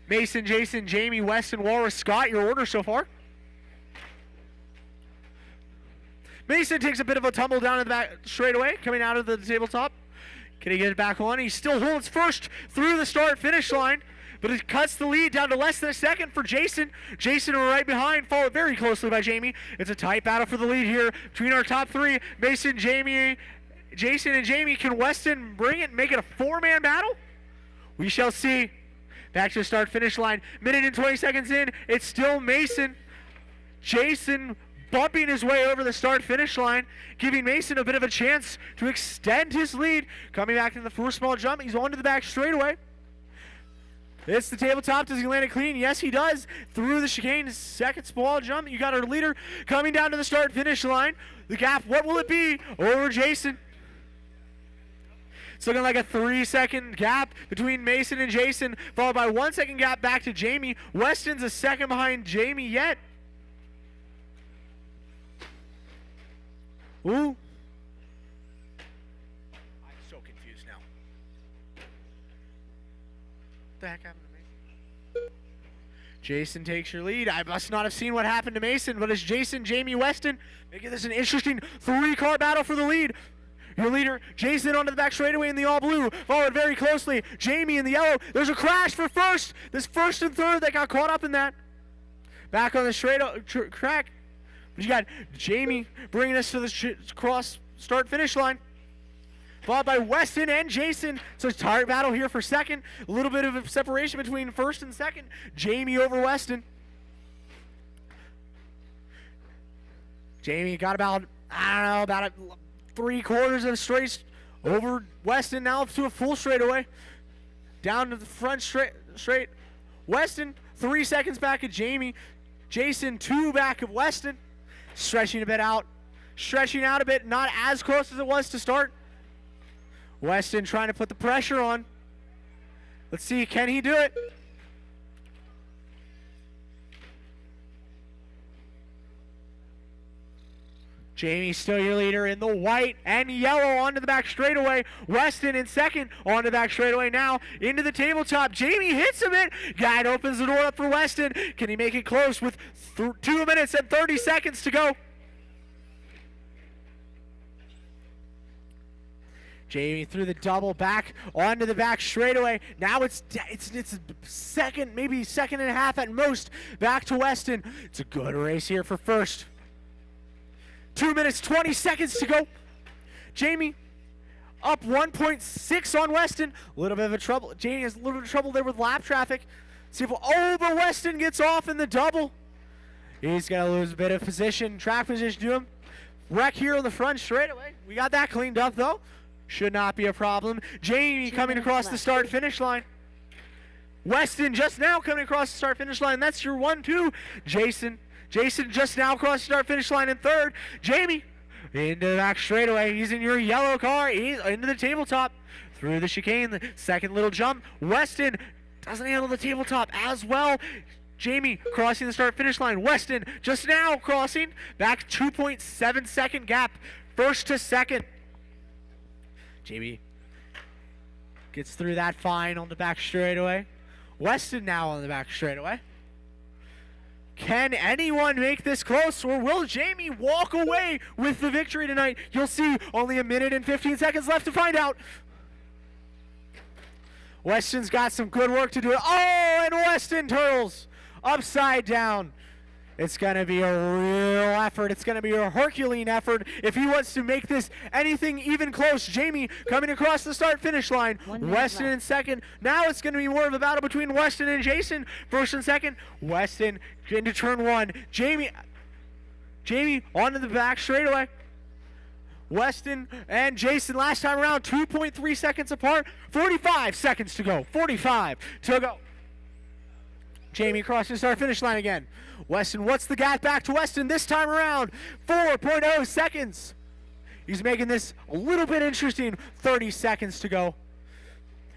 Mason, Jason, Jamie, Weston, Walrus, Scott, your order so far. Mason takes a bit of a tumble down in the back straightaway, coming out of the tabletop. Can he get it back on? He still holds first through the start-finish line, but it cuts the lead down to less than a second for Jason. Jason right behind, followed very closely by Jamie. It's a tight battle for the lead here between our top three. Mason, Jamie, Jason, and Jamie. Can Weston bring it and make it a four-man battle? We shall see. Back to the start-finish line. Minute and 20 seconds in. It's still Mason. Jason bumping his way over the start-finish line, giving Mason a bit of a chance to extend his lead. Coming back in the first small jump. He's on to the back straightaway. It's the tabletop. Does he land it clean? Yes, he does. Through the chicane, second small jump. You got our leader coming down to the start-finish line. The gap, what will it be? Over Jason. It's looking like a 3-second gap between Mason and Jason, followed by 1 second gap back to Jamie. Weston's a second behind Jamie yet. Ooh. I'm so confused now. What the heck happened to Mason? Jason takes your lead. I must not have seen what happened to Mason, but it's Jason, Jamie, Weston making this an interesting three-car battle for the lead. Your leader, Jason, onto the back straightaway in the all blue, followed very closely. Jamie in the yellow. There's a crash for first. This first and third that got caught up in that. Back on the straight track. But you got Jamie bringing us to the cross start finish line. Followed by Weston and Jason. So it's a tight battle here for second. A little bit of a separation between first and second. Jamie over Weston. Jamie got about, about 3/4 of straight over Weston, now up to a full straightaway. Down to the front straight. Weston, 3 seconds back of Jamie. Jason, 2 back of Weston. Stretching a bit out. Stretching out a bit, not as close as it was to start. Weston trying to put the pressure on. Let's see, can he do it? Jamie still your leader in the white and yellow onto the back straightaway. Weston in second onto the back straightaway now into the tabletop. Jamie hits a bit. Guide opens the door up for Weston. Can he make it close with 2 minutes and 30 seconds to go? Jamie through the double back onto the back straightaway. Now it's a second, maybe second and a half at most back to Weston. It's a good race here for first. 2 minutes, 20 seconds to go. Jamie up 1.6 on Weston. A little bit of a trouble. Jamie has a little bit of trouble there with lap traffic. See if but Weston gets off in the double. He's going to lose a bit of position, track position to him. Wreck here on the front straightaway. We got that cleaned up though. Should not be a problem. Jamie coming across the start-finish line. Weston just now coming across the start-finish line. That's your 1-2. Jason just now across the start-finish line in third. Jamie into the back straightaway. He's in your yellow car. He's into the tabletop. Through the chicane, the second little jump. Weston doesn't handle the tabletop as well. Jamie crossing the start-finish line. Weston just now crossing. Back 2.7 second gap. First to second. Jamie gets through that fine on the back straightaway. Weston now on the back straightaway. Can anyone make this close, or will Jamie walk away with the victory tonight? You'll see. Only a minute and 15 seconds left to find out. Weston's got some good work to do. Oh, and Weston turtles upside down. It's going to be a real effort. It's going to be a Herculean effort if he wants to make this anything even close. Jamie coming across the start-finish line. Weston in second. Now it's going to be more of a battle between Weston and Jason. First and second. Weston into turn one. Jamie onto the back straightaway. Weston and Jason last time around 2.3 seconds apart. 45 seconds to go. 45 to go. Jamie crossing the start-finish line again. Weston, what's the gap back to Weston this time around? 4.0 seconds. He's making this a little bit interesting. 30 seconds to go.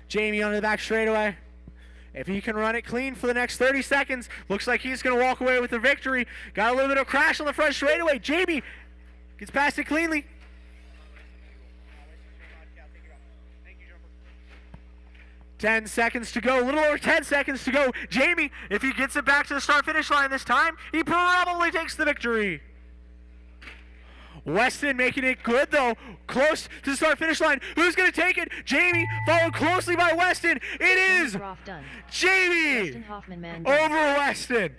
Jamie on the back straightaway. If he can run it clean for the next 30 seconds, looks like he's going to walk away with the victory. Got a little bit of crash on the front straightaway. Jamie gets past it cleanly. 10 seconds to go, a little over 10 seconds to go. Jamie, if he gets it back to the start-finish line this time, he probably takes the victory. Weston making it good, though. Close to the start-finish line. Who's going to take it? Jamie, followed closely by Weston. It is Jamie Weston Hoffman, man, done. over Weston.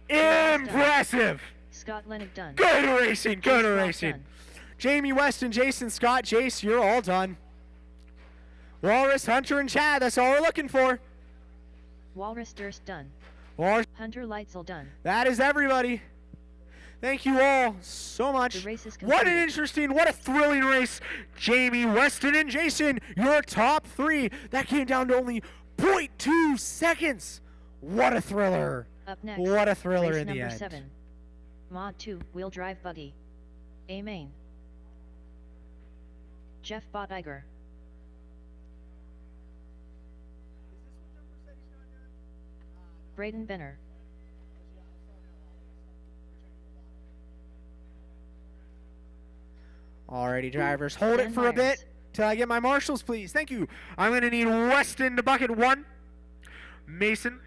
Impressive. Scott Lennox done. Good racing, good Jace Roth racing. done. Jamie, Weston, Jason, Scott, Jace, you're all done. Walrus, Hunter, and Chad, that's all we're looking for. Walrus Durst done. Walrus, Hunter Leitzel done. that is everybody. Thank you all so much. The race is What an completed. interesting, what a thrilling race. Jamie, Weston, and Jason, your top three. That came down to only 0.2 seconds. What a thriller. Up next, What a thriller race in the number end. 7. Mod 2, wheel drive buggy. A main. Jeff Bottiger. Braden Benner. Alrighty, drivers, hold it Dan for a Myers. bit till I get my marshals, please. Thank you. I'm going to need Weston to bucket 1. Mason.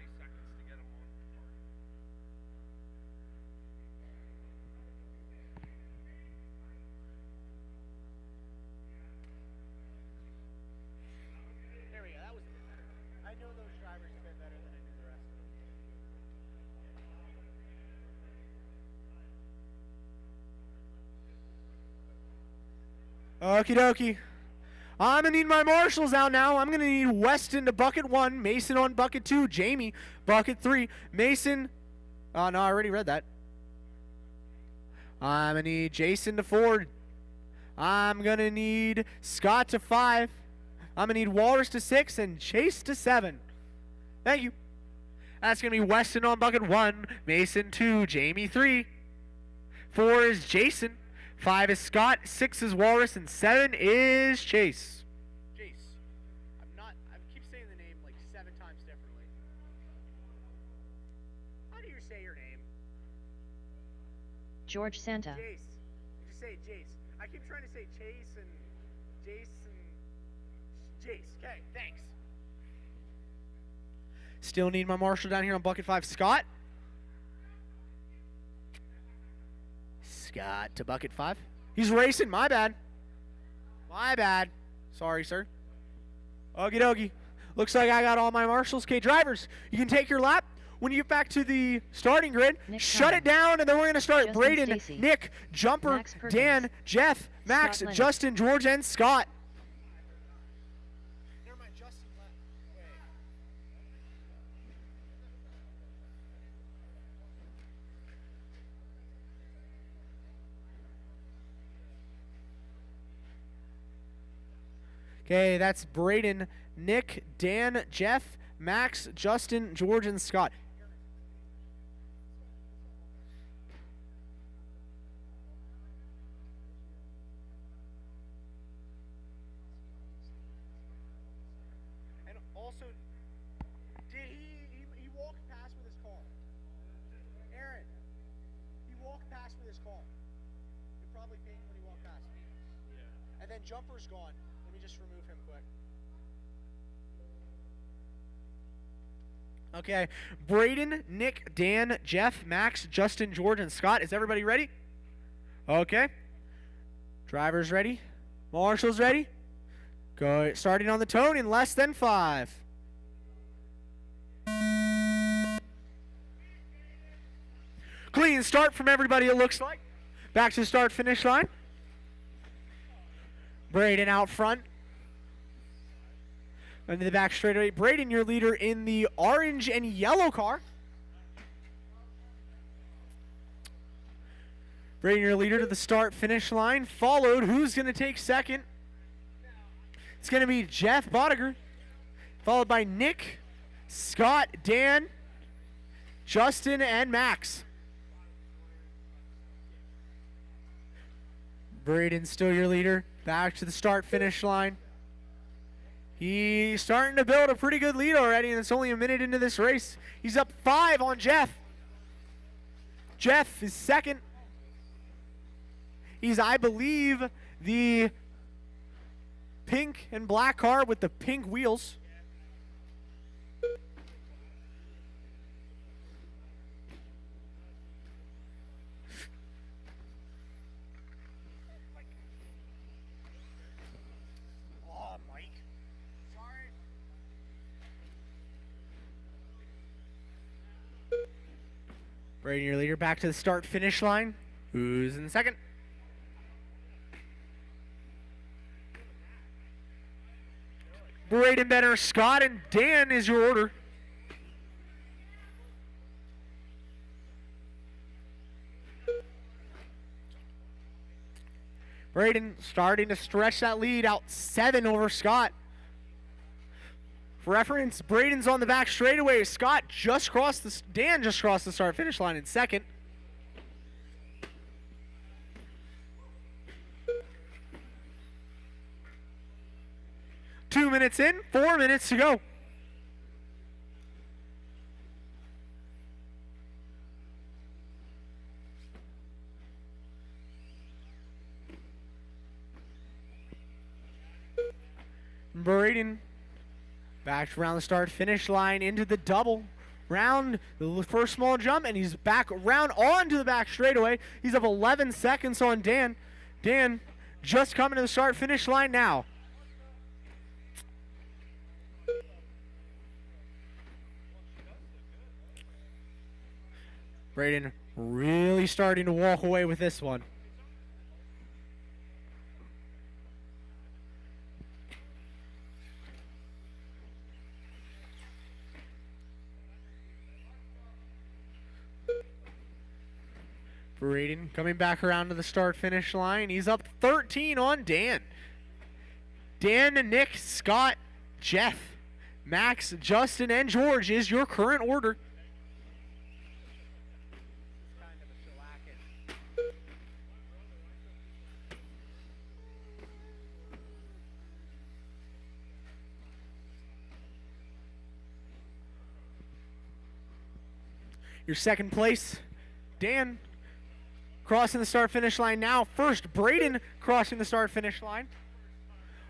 There we go. That was a bit better. I know those drivers a bit better than I knew the rest of them. Okie dokie. I'm going to need my marshals out now. I'm going to need Weston to bucket 1, Mason on bucket 2, Jamie bucket 3, Mason. Oh, no, I already read that. I'm going to need Jason to 4. I'm going to need Scott to 5. I'm going to need Walrus to 6 and Chase to 7. Thank you. That's going to be Weston on bucket 1, Mason 2, Jamie 3. 4 is Jason. 5 is Scott, 6 is Walrus, and 7 is Chase. Chase. I keep saying the name like 7 times differently. How do you say your name? George Santa. Jace. Just say Jace. I keep trying to say Chase and Jace and Jace. Okay, thanks. Still need my marshal down here on bucket 5, Scott. Scott to bucket 5. He's racing. My bad. My bad. Sorry, sir. Okie dokie. Looks like I got all my marshals. Okay, drivers, you can take your lap. When you get back to the starting grid, Nick shut Conlon. it down, and then we're going to start Justin Braden, Stacy. Nick, Jumper, Max Perkins. Dan, Jeff, Max, Scott Lennox. Justin, George, and Scott. Okay, that's Braden, Nick, Dan, Jeff, Max, Justin, George, and Scott. And also, did he walked past with his car? Aaron, he walked past with his car. He probably painted when he walked past. Yeah. And then Jumper's gone. Let me just remove him quick. Okay, Braden, Nick, Dan, Jeff, Max, Justin, George, and Scott. Is everybody ready? Okay. Drivers ready? Marshals ready? Go. Starting on the tone in less than 5. Clean start from everybody, it looks like. Back to the start-finish line. Braden out front. Into the back straightaway. Braden, your leader in the orange and yellow car. Braden, your leader to the start-finish line. Followed, who's going to take second? It's going to be Jeff Bottiger. Followed by Nick, Scott, Dan, Justin, and Max. Braden, still your leader. Back to the start-finish line. He's starting to build a pretty good lead already, and it's only a minute into this race. He's up 5 on Jeff. Jeff is second. He's, I believe, the pink and black car with the pink wheels. Oh, Mike. Sorry. Braden, your leader, back to the start-finish line. Who's in second? Braden, Benner, Scott, and Dan is your order. Braden starting to stretch that lead out 7 over Scott. For reference, Braden's on the back straightaway. Scott just crossed the, Dan just crossed the start-finish line in second. Two minutes in, 4 minutes to go. Braden back around the start-finish line into the double. Round the first small jump, and he's back around onto the back straightaway. He's up 11 seconds on Dan. Dan just coming to the start-finish line now. Braden really starting to walk away with this one. Braden coming back around to the start-finish line. He's up 13 on Dan. Dan, Nick, Scott, Jeff, Max, Justin, and George is your current order. Your second place, Dan, crossing the start-finish line now. First, Braden crossing the start-finish line.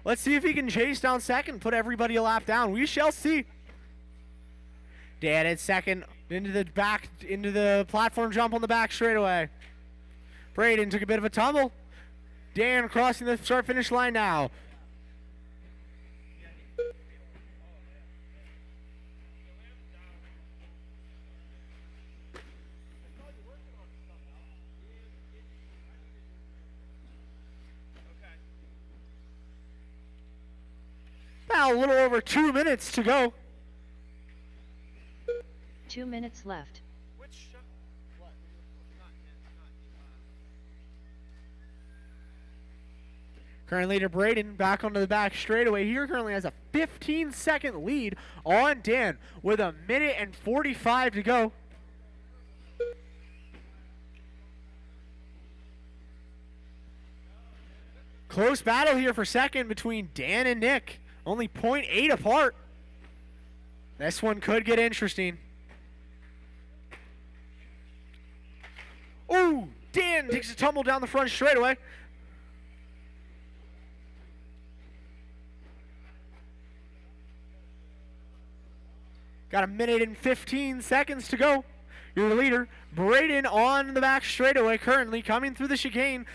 Let's see if he can chase down second, put everybody a lap down. We shall see. Dan at second, into the platform jump on the back straightaway. Braden took a bit of a tumble. Dan crossing the start-finish line now. Now a little over 2 minutes to go. 2 minutes left. Current leader Braden back onto the back straightaway here. Currently has a 15-second lead on Dan with a minute and 45 to go. Close battle here for second between Dan and Nick. Only 0.8 apart. This one could get interesting. Ooh, Dan takes a tumble down the front straightaway. Got a minute and 15 seconds to go. Your leader, Braden, on the back straightaway, currently coming through the chicane.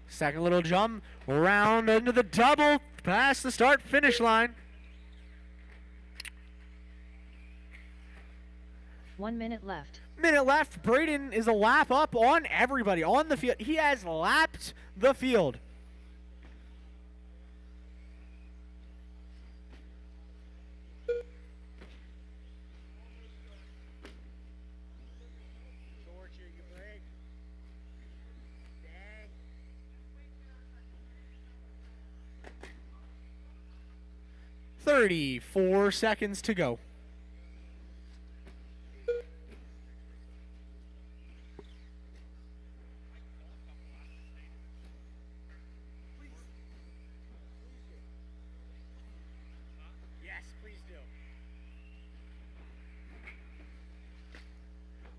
Second little jump, round into the double, past the start-finish line. 1 minute left. Minute left. Braden is a lap up on everybody on the field. He has lapped the field. George, you break. Dang. 34 seconds to go.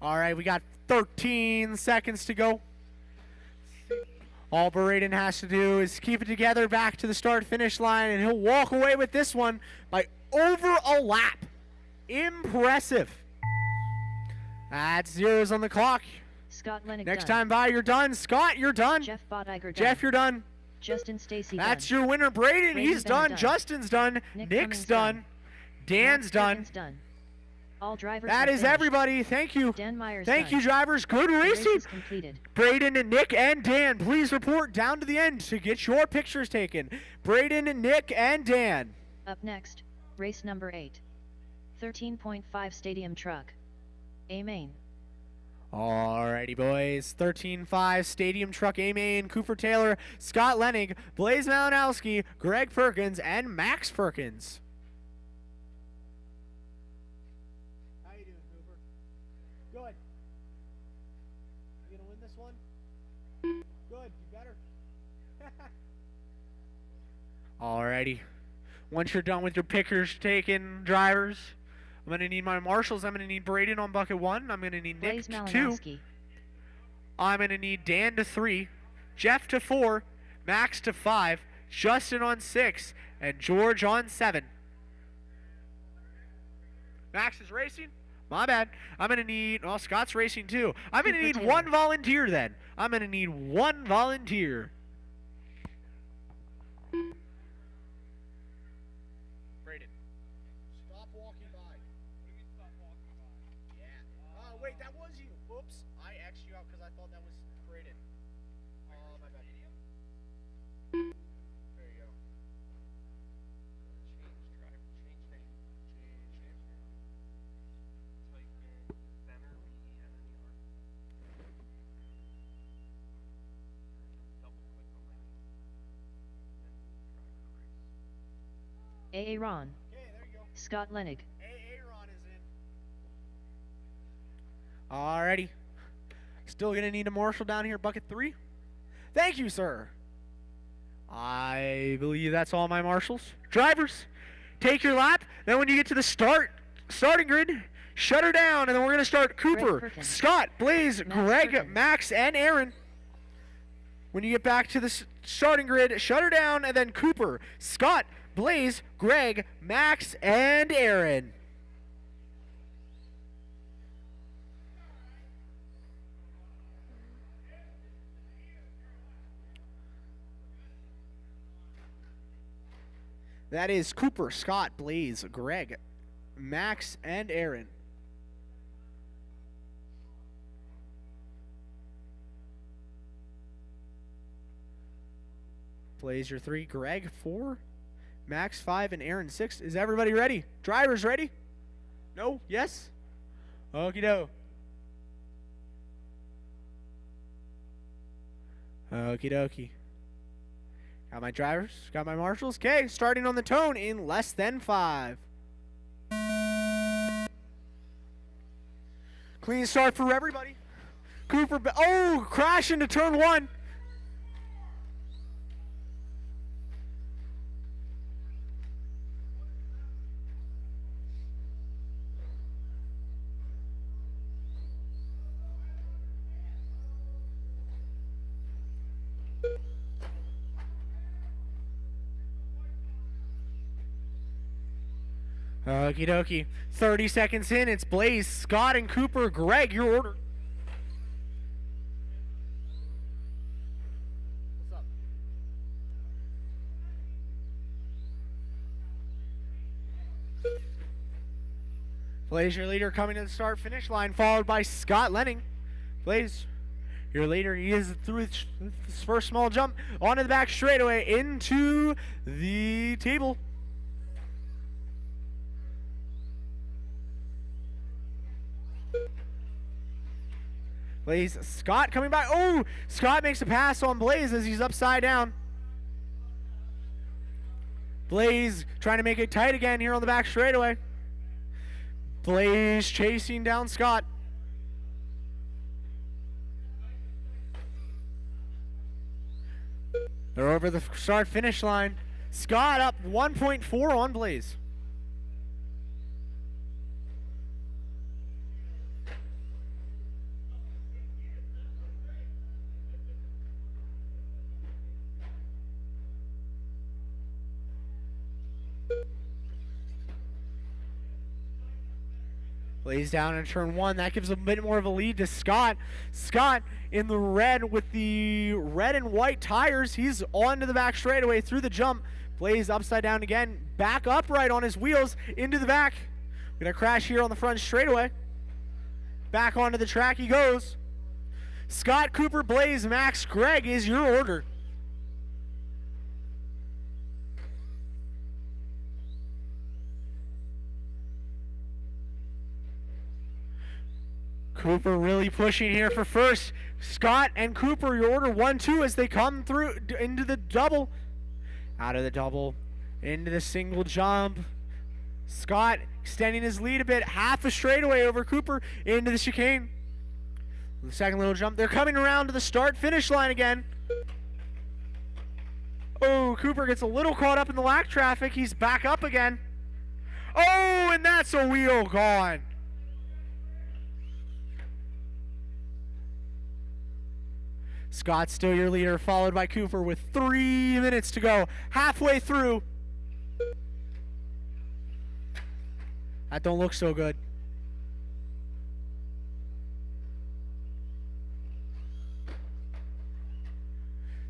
All right, we got 13 seconds to go. All Braden has to do is keep it together back to the start-finish line, and he'll walk away with this one by over a lap. Impressive. That's zeros on the clock. Scott Lennick Next done. time by, you're done. Scott, you're done. Jeff Bodiger done. Jeff, you're done. Justin Stacy That's done. your winner, Braden. Braden He's Bennett done. done. Justin's done. Nick Nick's Cummings done. done. Dan's Max done. Perkins done. All drivers That have is finished. everybody. Thank you. Dan Myers Thank done. you, drivers. Good The race racing. is completed. Braden and Nick and Dan, please report down to the end to get your pictures taken. Braden, Nick, and Dan. Up next, race number 8. 13.5 Stadium Truck. A main. Alrighty, boys. 13.5 Stadium Truck A-Main, Cooper Taylor, Scott Lennig, Blaze Malinowski, Greg Perkins, and Max Perkins. How you doing, Cooper? Good. You gonna win this one? Good. You better. Alrighty. Once you're done with your pictures taken, drivers, I'm going to need my marshals. I'm going to need Braden on bucket 1. I'm going to need Nick Blaze to 2. Malinowski. I'm going to need Dan to 3, Jeff to 4, Max to 5, Justin on 6, and George on 7. Max is racing? My bad. I'm going to need, well, Scott's racing too. I'm going to Cooper need Taylor. one volunteer then. I'm going to need one volunteer. Braden. Stop walking by. What do you mean stop walking by? Yeah. Oh, wait, that was you. Oops. I X'd you out because I thought that was Braden. Oh, my bad. There you go. A. Ron. Okay, there you go. Scott Lennig. Aaron is in. Alrighty. Still gonna need a marshal down here, bucket 3. Thank you, sir. I believe that's all my marshals. Drivers, take your lap. Then when you get to the starting grid, shut her down, and then we're gonna start Cooper, Perkins. Scott, Blaze, Max Greg, Perkins. Max, and Aaron. When you get back to the starting grid, shut her down, and then Cooper, Scott, Blaze, Greg, Max, and Aaron. That is Cooper, Scott, Blaze, Greg, Max, and Aaron. Blaze your 3, Greg 4, Max 5, and Aaron 6. Is everybody ready? Drivers ready? No? Yes? Okie doke. Okie dokie. Got my drivers, got my marshals. Okay, starting on the tone in less than 5. Clean start for everybody. Cooper, oh, crash into turn 1. Okie dokie. 30 seconds in, it's Blaze, Scott, and Cooper. Greg, your order. What's up? Blaze, your leader, coming to the start-finish line, followed by Scott Lenning. Blaze, your leader, he is through his first small jump onto the back straightaway into the table. Blaze, Scott coming by. Oh, Scott makes a pass on Blaze as he's upside down. Blaze trying to make it tight again here on the back straightaway. Blaze chasing down Scott. They're over the start-finish line. Scott up 1.4 on Blaze. Lays down in turn 1. That gives a bit more of a lead to Scott. Scott in the red with the red and white tires. He's onto the back straightaway through the jump. Plays upside down again. Back upright on his wheels into the back. Gonna crash here on the front straightaway. Back onto the track he goes. Scott, Cooper, Blaze, Max, Greg is your order. Cooper really pushing here for first. Scott and Cooper, your order 1-2 as they come through into the double. Out of the double, into the single jump. Scott extending his lead a bit, half a straightaway over Cooper into the chicane. The second little jump. They're coming around to the start-finish line again. Oh, Cooper gets a little caught up in the lack traffic. He's back up again. Oh, and that's a wheel gone. Scott's still your leader, followed by Cooper with 3 minutes to go. Halfway through. That don't look so good.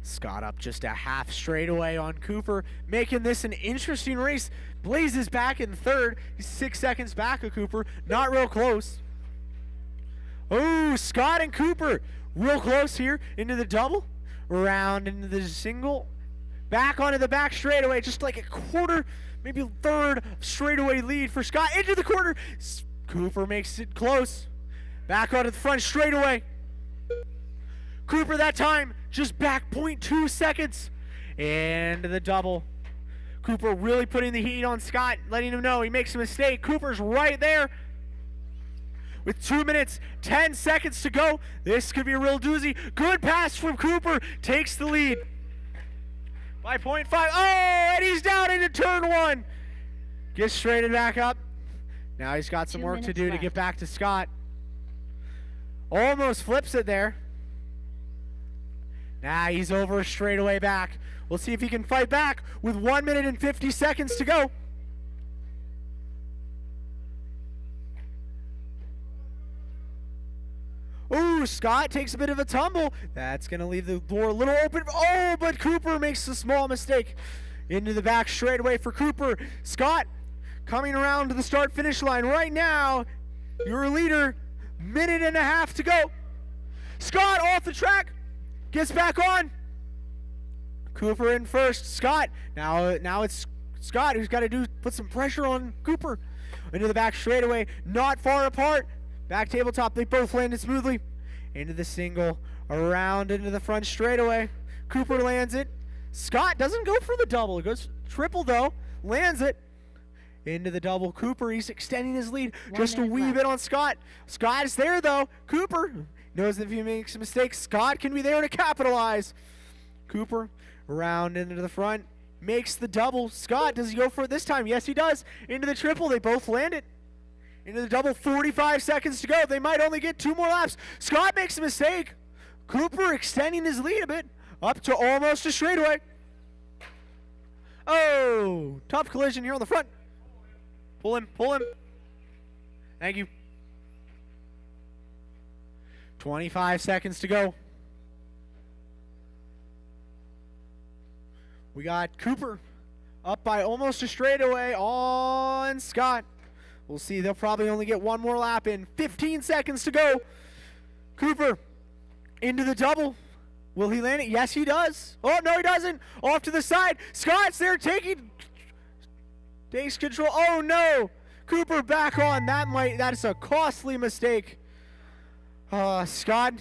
Scott up just a half straightaway on Cooper, making this an interesting race. Blaze is back in third. He's 6 seconds back of Cooper. Not real close. Oh, Scott and Cooper real close here into the double. Around into the single. Back onto the back straightaway. Just like a quarter, maybe a third straightaway lead for Scott. Into the corner. Cooper makes it close. Back onto the front straightaway. Cooper that time just back 0.2 seconds. Into the double. Cooper really putting the heat on Scott, letting him know he makes a mistake. Cooper's right there. With 2 minutes, 10 seconds to go. This could be a real doozy. Good pass from Cooper. Takes the lead. By 0.5. Oh, and he's down into turn 1. Gets straightened back up. Now he's got some 2 work to minutes do left. to get back to Scott. Almost flips it there. Now he's over a straightaway back. We'll see if he can fight back with 1 minute and 50 seconds to go. Ooh, Scott takes a bit of a tumble. That's going to leave the door a little open. Oh, but Cooper makes a small mistake. Into the back straightaway for Cooper. Scott coming around to the start-finish line right now. Your leader, minute and a half to go. Scott off the track. Gets back on. Cooper in first. Scott. Now it's Scott who's got to put some pressure on Cooper. Into the back straightaway. Not far apart. Back tabletop. They both landed smoothly. Into the single. Around into the front straightaway. Cooper lands it. Scott doesn't go for the double. He goes triple though. Lands it. Into the double. Cooper, he's extending his lead just a minute wee left. bit on Scott. Scott is there though. Cooper knows if he makes a mistake, Scott can be there to capitalize. Cooper around into the front. Makes the double. Scott, does he go for it this time? Yes, he does. Into the triple. They both land it. Into the double. 45 seconds to go. They might only get 2 more laps. Scott makes a mistake. Cooper extending his lead a bit. Up to almost a straightaway. Oh, tough collision here on the front. Pull him, pull him. Thank you. 25 seconds to go. We got Cooper up by almost a straightaway on Scott. We'll see. They'll probably only get 1 more lap in. 15 seconds to go. Cooper into the double. Will he land it? Yes, he does. Oh, no, he doesn't. Off to the side. Scott's there takes control. Oh, no. Cooper back on. That is a costly mistake. Scott,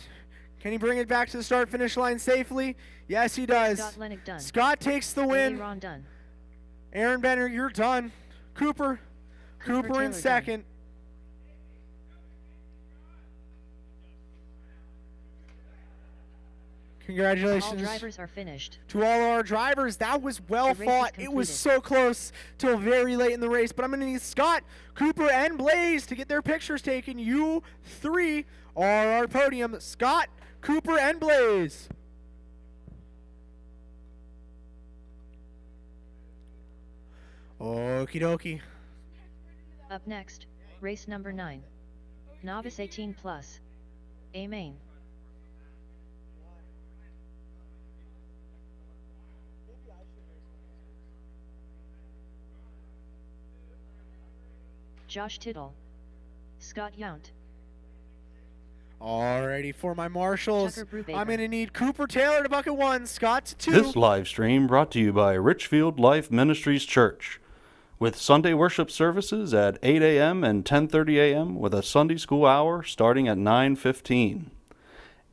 can he bring it back to the start-finish line safely? Yes, he does. Scott Lennick done. Scott takes the win. Ron done. Aaron Benner, you're done. Cooper in Taylor done. second. Congratulations All drivers are finished. to all our drivers. That was well The race is fought. It was completed. so close till very late in the race. But I'm going to need Scott, Cooper, and Blaze to get their pictures taken. You 3 are our podium. Scott, Cooper, and Blaze. Okie dokie. Up next, race number 9. Novice 18 plus. A main. Josh Tittle. Scott Yount. Alrighty, for my marshals, Tucker Brubaker. I'm going to need Cooper Taylor to bucket 1, Scott to 2. This live stream brought to you by Richfield Life Ministries Church, with Sunday worship services at 8 a.m. and 10:30 a.m. with a Sunday school hour starting at 9:15.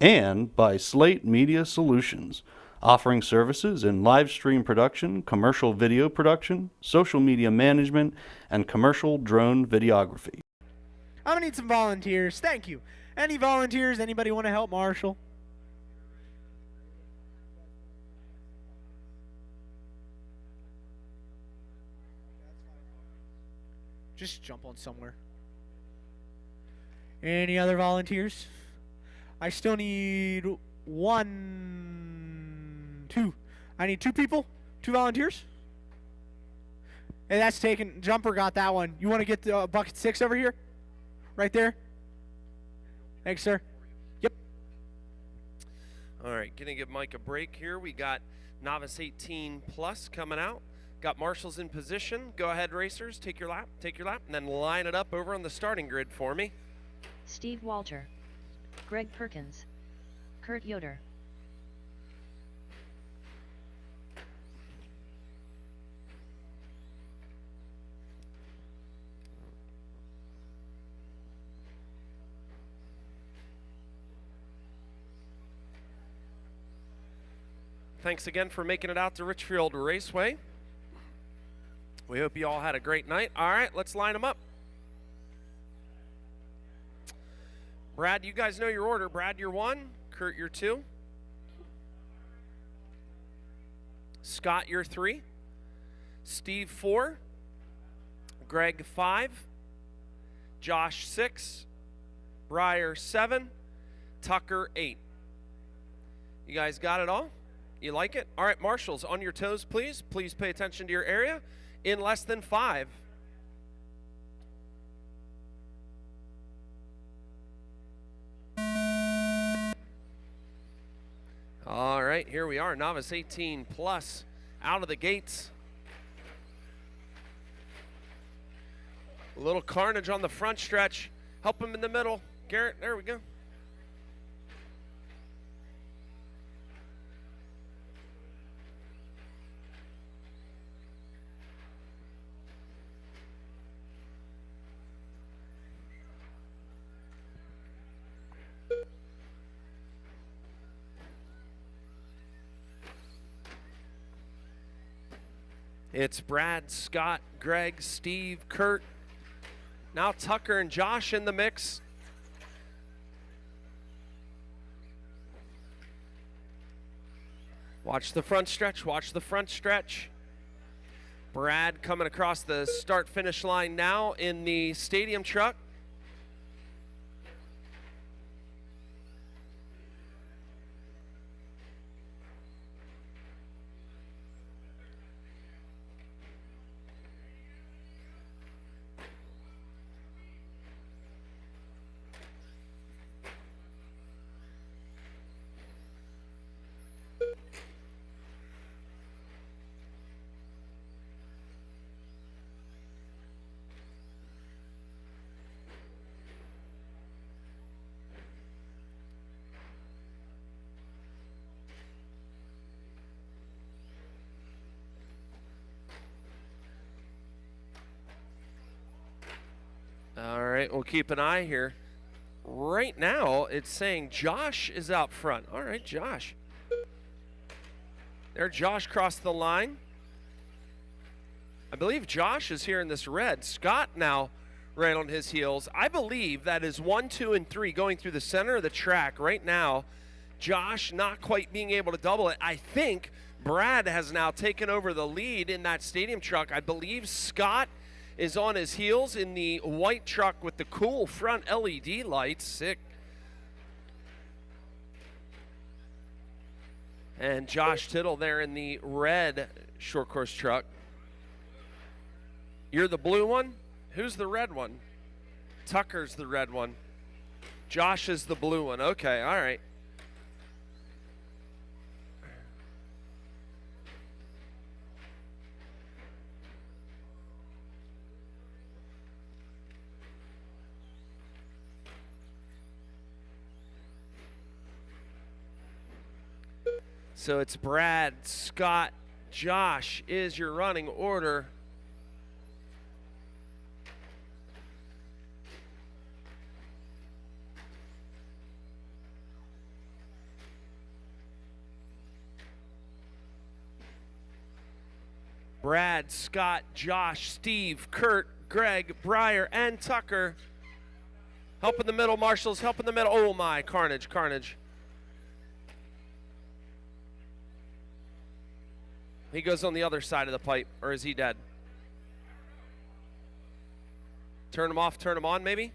And by Slate Media Solutions, offering services in live stream production, commercial video production, social media management, and commercial drone videography. I'm going to need some volunteers. Thank you. Any volunteers? Anybody want to help Marshall? Just jump on somewhere. Any other volunteers? I still need 1, 2. I need 2 people, 2 volunteers. Hey, that's taken. Jumper got that one. You want to get the bucket 6 over here? Right there. Thanks, sir. Yep. All right, gonna give Mike a break here. We got Novice 18 plus coming out. Got marshals in position. Go ahead, racers. Take your lap, and then line it up over on the starting grid for me. Steve Walter. Greg Perkins. Kurt Yoder. Thanks again for making it out to Richfield Raceway. We hope you all had a great night. All right, let's line them up. Brad, you guys know your order. Brad, you're 1. Kurt, you're 2. Scott, you're 3. Steve, 4. Greg, 5. Josh, 6. Briar, 7. Tucker, 8. You guys got it all? You like it? All right, marshals, on your toes, please. Please pay attention to your area. In less than 5. All right, here we are, Novice 18 plus, out of the gates. A little carnage on the front stretch. Help him in the middle. Garrett, there we go. It's Brad, Scott, Greg, Steve, Kurt. Now Tucker and Josh in the mix. Watch the front stretch, watch the front stretch. Brad coming across the start-finish line now in the stadium truck. All right, we'll keep an eye here. Right now, it's saying Josh is out front. All right, Josh. There, Josh crossed the line. I believe Josh is here in this red. Scott now right on his heels. I believe that is 1, 2, and 3 going through the center of the track right now. Josh not quite being able to double it. I think Brad has now taken over the lead in that stadium truck. I believe Scott is on his heels in the white truck with the cool front LED lights. Sick. And Josh Tittle there in the red short course truck. You're the blue one? Who's the red one? Tucker's the red one. Josh is the blue one. Okay, all right. So it's Brad, Scott, Josh is your running order. Brad, Scott, Josh, Steve, Kurt, Greg, Breyer, and Tucker. Help in the middle, Marshals, help in the middle. Oh my, carnage, carnage. He goes on the other side of the pipe, or is he dead? Turn him off, turn him on, maybe?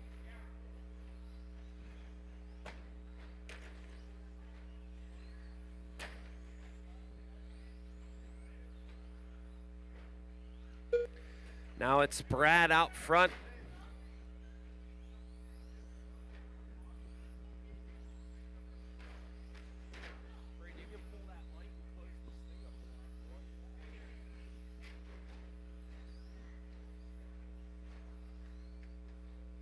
Now it's Brad out front.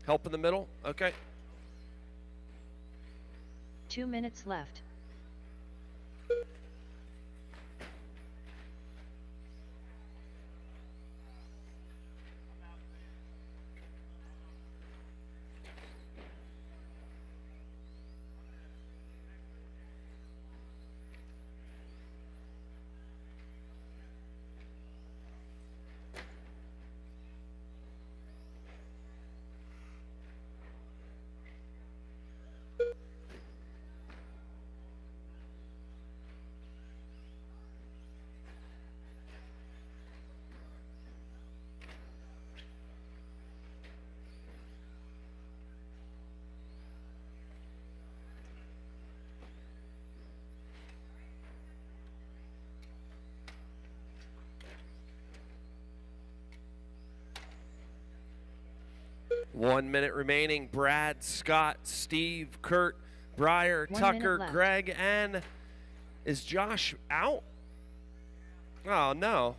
Help in the middle, okay. 2 minutes left. One minute remaining. Brad, Scott, Steve, Kurt, Breyer, 1 Tucker, minute left. Greg, and is Josh out? Oh, no.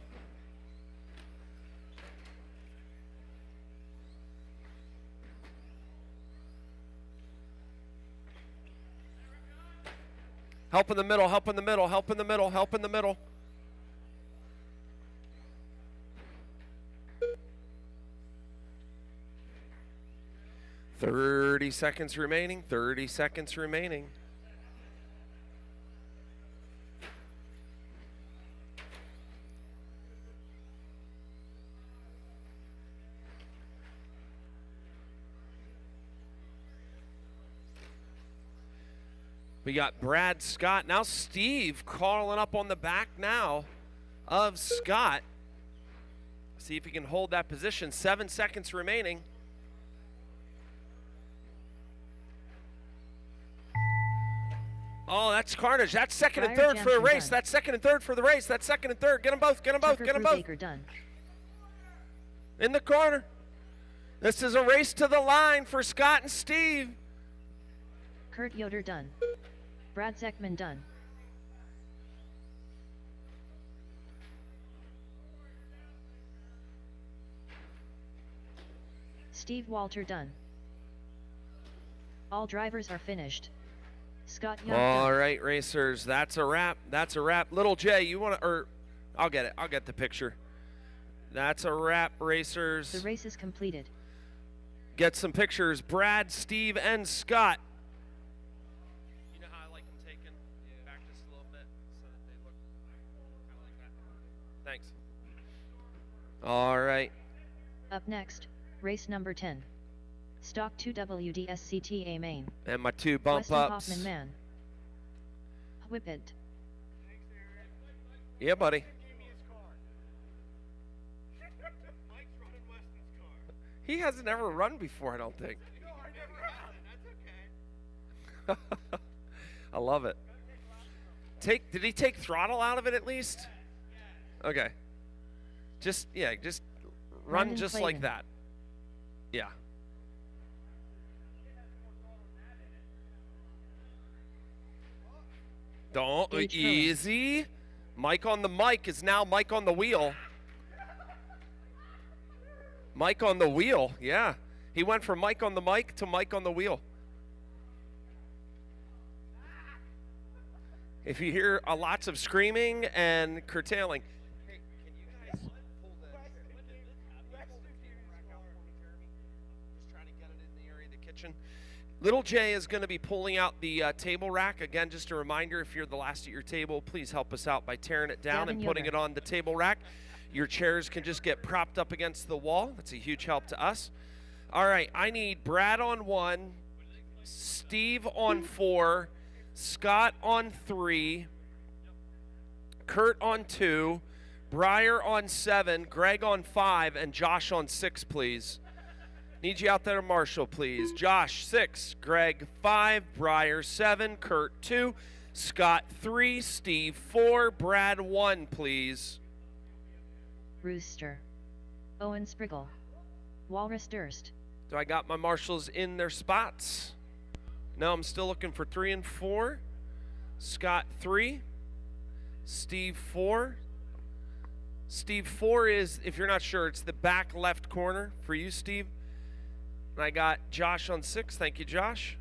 Help in the middle, help in the middle, help in the middle, help in the middle. Thirty seconds remaining, 30 seconds remaining. We got Brad, Scott, now Steve calling up on the back now of Scott. See if he can hold that position. 7 seconds remaining. Oh, that's carnage. That's second and Breyer, third for the Jansen race. done. That's second and third for the race. That's second and third. Get them both. Get them both. Tucker Get them both. Brubaker done. In the corner. This is a race to the line for Scott and Steve. Kurt Yoder done. Brad Zeckman done. Steve Walter done. All drivers are finished. Scott Young All done. right, racers. That's a wrap. That's a wrap. Little J, you want to, or I'll get it. I'll get the picture. That's a wrap, racers. The race is completed. Get some pictures. Brad, Steve, and Scott. You know how I like them taken? Back just a little bit so that they look kind of like that. Thanks. All right. Up next, race number 10. Stock 2 WDSCTA main. And my two bump Weston ups. Hoffman man. Whip it. Yeah, buddy. Give me his car. Mike's running Weston's car. He hasn't ever run before, I don't think. No, I never had it. That's okay. I love it. Did he take throttle out of it at least? Okay. Just run Brandon just like Clayton. that. Yeah. Don't. Gage Easy. Mike on the mic is now Mike on the wheel. Mike on the wheel, yeah. He went from Mike on the mic to Mike on the wheel. If you hear lots of screaming and curtailing. Hey, can you guys pull the just trying to get it in the area of the kitchen. Little J is going to be pulling out the table rack. Again, just a reminder, if you're the last at your table, please help us out by tearing it down Gavin and putting Yoder. it on the table rack. Your chairs can just get propped up against the wall. That's a huge help to us. All right, I need Brad on 1, Steve on 4, Scott on 3, Kurt on 2, Briar on 7, Greg on 5, and Josh on 6, please. Need you out there, Marshall, please. Josh, 6, Greg, 5, Briar, 7, Kurt, 2, Scott, 3, Steve, 4, Brad, 1, please. Rooster. Owen Spriggle. Walrus Durst. Do I got my marshals in their spots? No, I'm still looking for 3 and 4. Scott 3. Steve 4. Steve 4 is, if you're not sure, it's the back left corner for you, Steve. And I got Josh on 6. Thank you, Josh.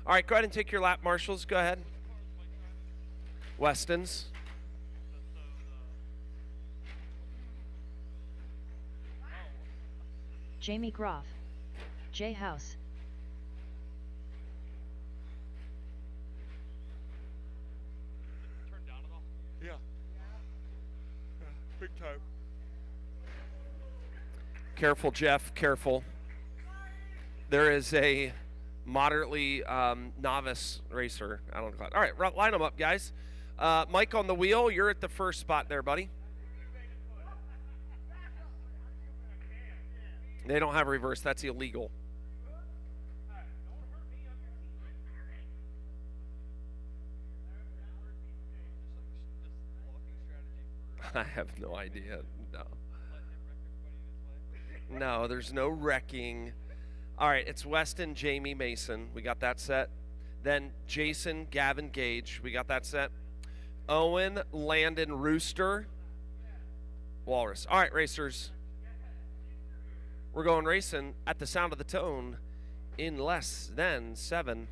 All right, go ahead and take your lap, marshals. Go ahead. Weston's. Jamie Groff. J House. Yeah. Big time. Careful, Jeff, careful. There is a moderately novice racer. I don't know. All right, line them up, guys. Mike on the wheel, you're at the first spot there, buddy. They don't have reverse. That's illegal. I have no idea. No. No, there's no wrecking. All right, it's Weston, Jamie, Mason. We got that set. Then Jason, Gavin, Gage. We got that set. Owen, Landon, Rooster, Walrus. All right, racers. We're going racing at the sound of the tone in less than 7.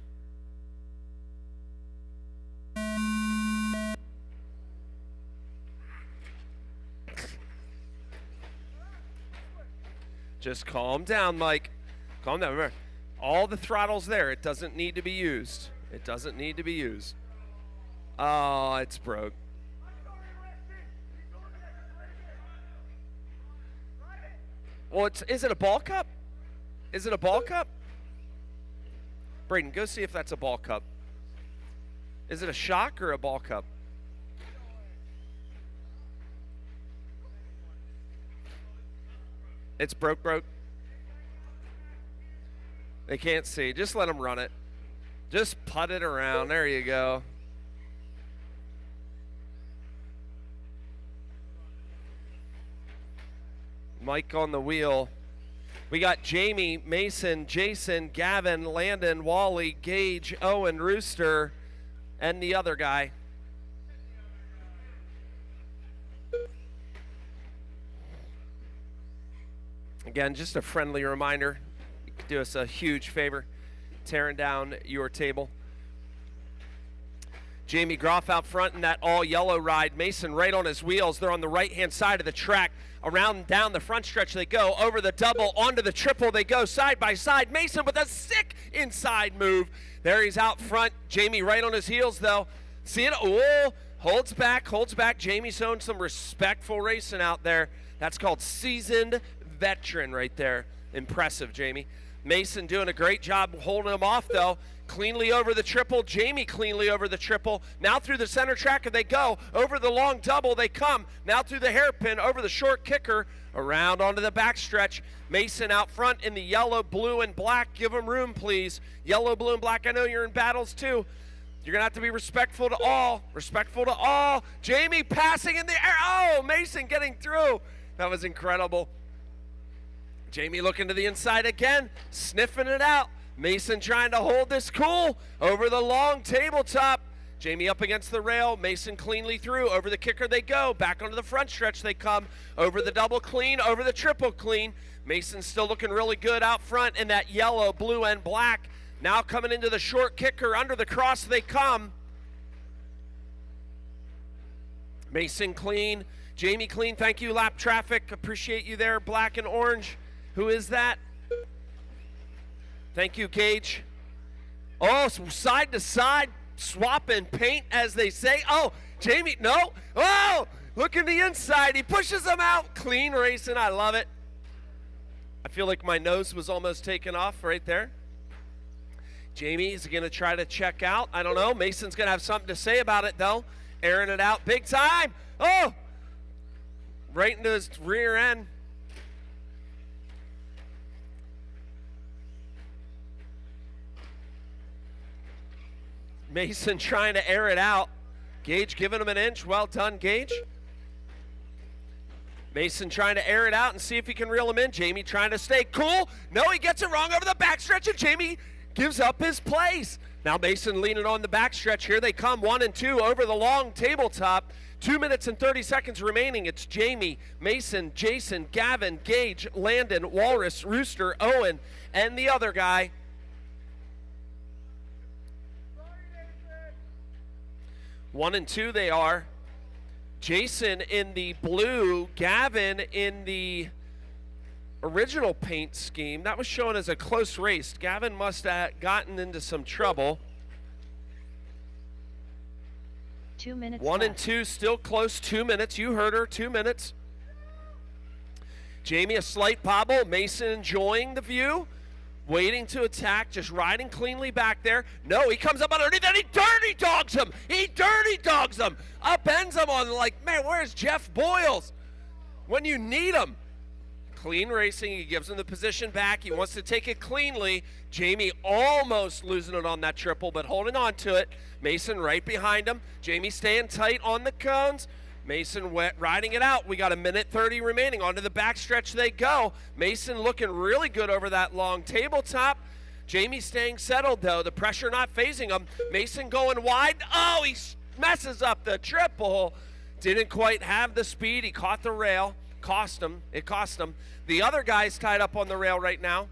Just calm down, Mike. Calm down. Remember, all the throttle's there. It doesn't need to be used. It doesn't need to be used. Oh, it's broke. Well, is it a ball cup? Is it a ball cup? Braden, go see if that's a ball cup. Is it a shock or a ball cup? It's broke. They can't see. Just let them run it. Just putt it around. There you go. Mike on the wheel. We got Jamie, Mason, Jason, Gavin, Landon, Wally, Gage, Owen, Rooster, and the other guy. Again, just a friendly reminder. You could do us a huge favor, tearing down your table. Jamie Groff out front in that all-yellow ride. Mason right on his wheels. They're on the right-hand side of the track. Around and down the front stretch they go. Over the double, onto the triple they go, side by side. Mason with a sick inside move. There he's out front. Jamie right on his heels, though. See it? Oh, holds back. Jamie's showing some respectful racing out there. That's called seasoned veteran right there. Impressive, Jamie. Mason doing a great job holding him off, though. Cleanly over the triple. Jamie cleanly over the triple. Now through the center track they go. Over the long double they come. Now through the hairpin, over the short kicker, around onto the backstretch. Mason out front in the yellow, blue, and black. Give him room, please. Yellow, blue, and black. I know you're in battles, too. You're going to have to be respectful to all. Respectful to all. Jamie passing in the air. Oh, Mason getting through. That was incredible. Jamie looking to the inside again. Sniffing it out. Mason trying to hold this cool over the long tabletop. Jamie up against the rail. Mason cleanly through. Over the kicker they go. Back onto the front stretch they come. Over the double clean, over the triple clean. Mason's still looking really good out front in that yellow, blue, and black. Now coming into the short kicker. Under the cross they come. Mason clean. Jamie clean. Thank you, lap traffic. Appreciate you there, black and orange. Who is that? Thank you, Gage. Oh, side to side, swapping paint, as they say. Oh, Jamie, no. Oh, look at the inside. He pushes him out. Clean racing. I love it. I feel like my nose was almost taken off right there. Jamie is going to try to check out. I don't know. Mason's going to have something to say about it, though. Airing it out big time. Oh, right into his rear end. Mason trying to air it out. Gage giving him an inch. Well done, Gage. Mason trying to air it out and see if he can reel him in. Jamie trying to stay cool. No, he gets it wrong over the backstretch, and Jamie gives up his place. Now Mason leaning on the backstretch. Here they come, 1 and 2 over the long tabletop. 2 minutes and 30 seconds remaining. It's Jamie, Mason, Jason, Gavin, Gage, Landon, Walrus, Rooster, Owen, and the other guy. 1 and 2 they are. Jason in the blue, Gavin in the original paint scheme. That was shown as a close race. Gavin must have gotten into some trouble. 2 minutes 1 and left. 2 still close. 2 minutes. You heard her. 2 minutes. Jamie a slight bobble. Mason enjoying the view. Waiting to attack, just riding cleanly back there. No, he comes up underneath and he dirty dogs him. He dirty dogs him. Upends him on, like, man, where's Jeff Boyles when you need him? Clean racing. He gives him the position back. He wants to take it cleanly. Jamie almost losing it on that triple, but holding on to it. Mason right behind him. Jamie staying tight on the cones. Mason riding it out. We got 1:30 remaining. Onto the backstretch they go. Mason looking really good over that long tabletop. Jamie staying settled, though. The pressure not phasing him. Mason going wide. Oh, he messes up the triple. Didn't quite have the speed. He caught the rail. Cost him. It cost him. The other guy's tied up on the rail right now.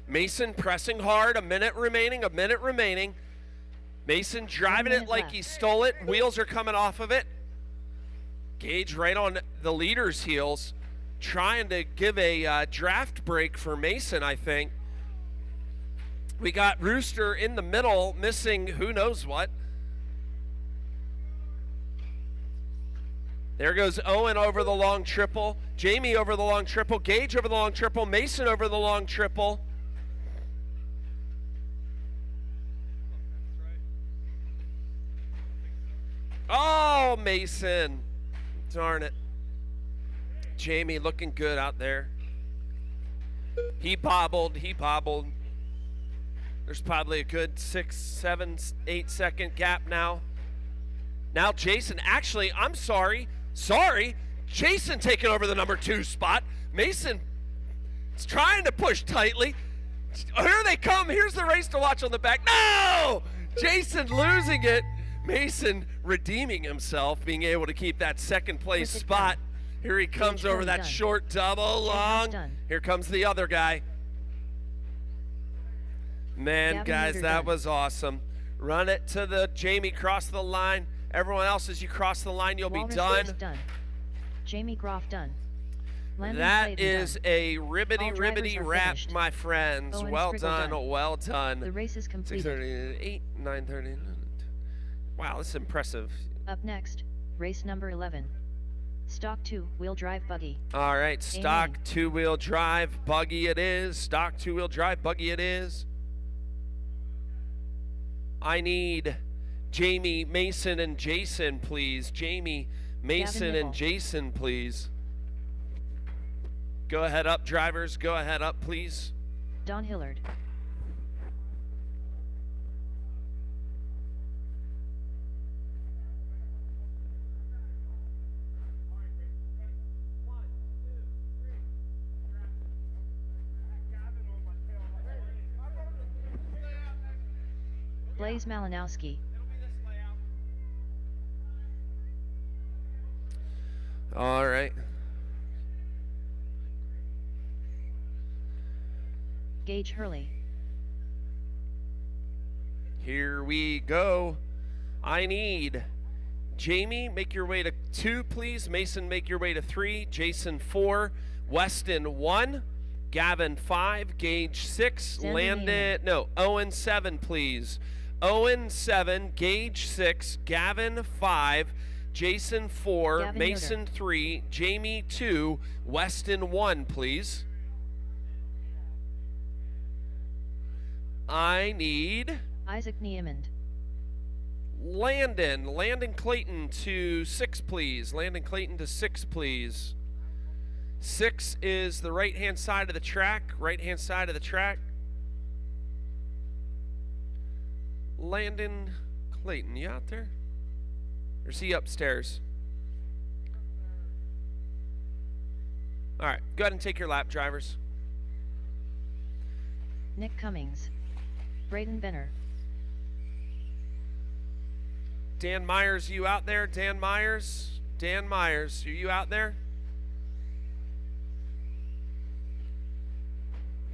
Mason pressing hard. 1 minute remaining. 1 minute remaining. Mason driving it like he stole it. Wheels are coming off of it. Gage right on the leader's heels, trying to give a draft break for Mason, I think. We got Rooster in the middle, missing who knows what. There goes Owen over the long triple. Jamie over the long triple. Gage over the long triple. Mason over the long triple. Oh, Mason. Darn it. Jamie looking good out there. He bobbled. He bobbled. There's probably a good 6, 7, 8 second gap now. Now Jason, actually, I'm sorry. Jason taking over the number 2 spot. Mason is trying to push tightly. Here they come. Here's the race to watch on the back. No! Jason losing it. Mason redeeming himself, being able to keep that second place spot. Here he comes over that short double long. Here comes the other guy. Man, guys, that was awesome. Run it to the Jamie, cross the line. Everyone else, as you cross the line, you'll be done. Jamie Groff done. That is a ribbity wrap, my friends. Owen Well Spriggle done, done. well done. The race is completed. 6:30, 9:30. Wow, this is impressive. Up next, race number 11. Stock 2 wheel drive buggy. All right, stock Amen. 2-wheel drive buggy it is. Stock 2-wheel drive buggy it is. I need Jamie, Mason, and Jason, please. Jamie, Mason, and Nibble. Jason, please. Go ahead up, drivers. Go ahead up, please. Don Hillard. Blaze Malinowski. All right. Gage Hurley. Here we go. I need Jamie, make your way to 2, please. Mason, make your way to 3. Jason, 4. Weston, 1. Gavin, 5. Gage, 6. Xander Landon, no, Owen, 7, please. Owen, 7. Gage, 6. Gavin, 5. Jason, 4. Gavin Mason, 3. Jamie, 2. Weston, 1, please. I need Isaac Niemand. Landon Clayton to 6, please. Landon Clayton to 6, please. 6 is the right-hand side of the track. Right-hand side of the track. Landon Clayton, you out there? Or is he upstairs? All right, go ahead and take your lap, drivers. Nick Cummings. Braden Benner. Dan Myers, you out there? Dan Myers? Dan Myers, are you out there?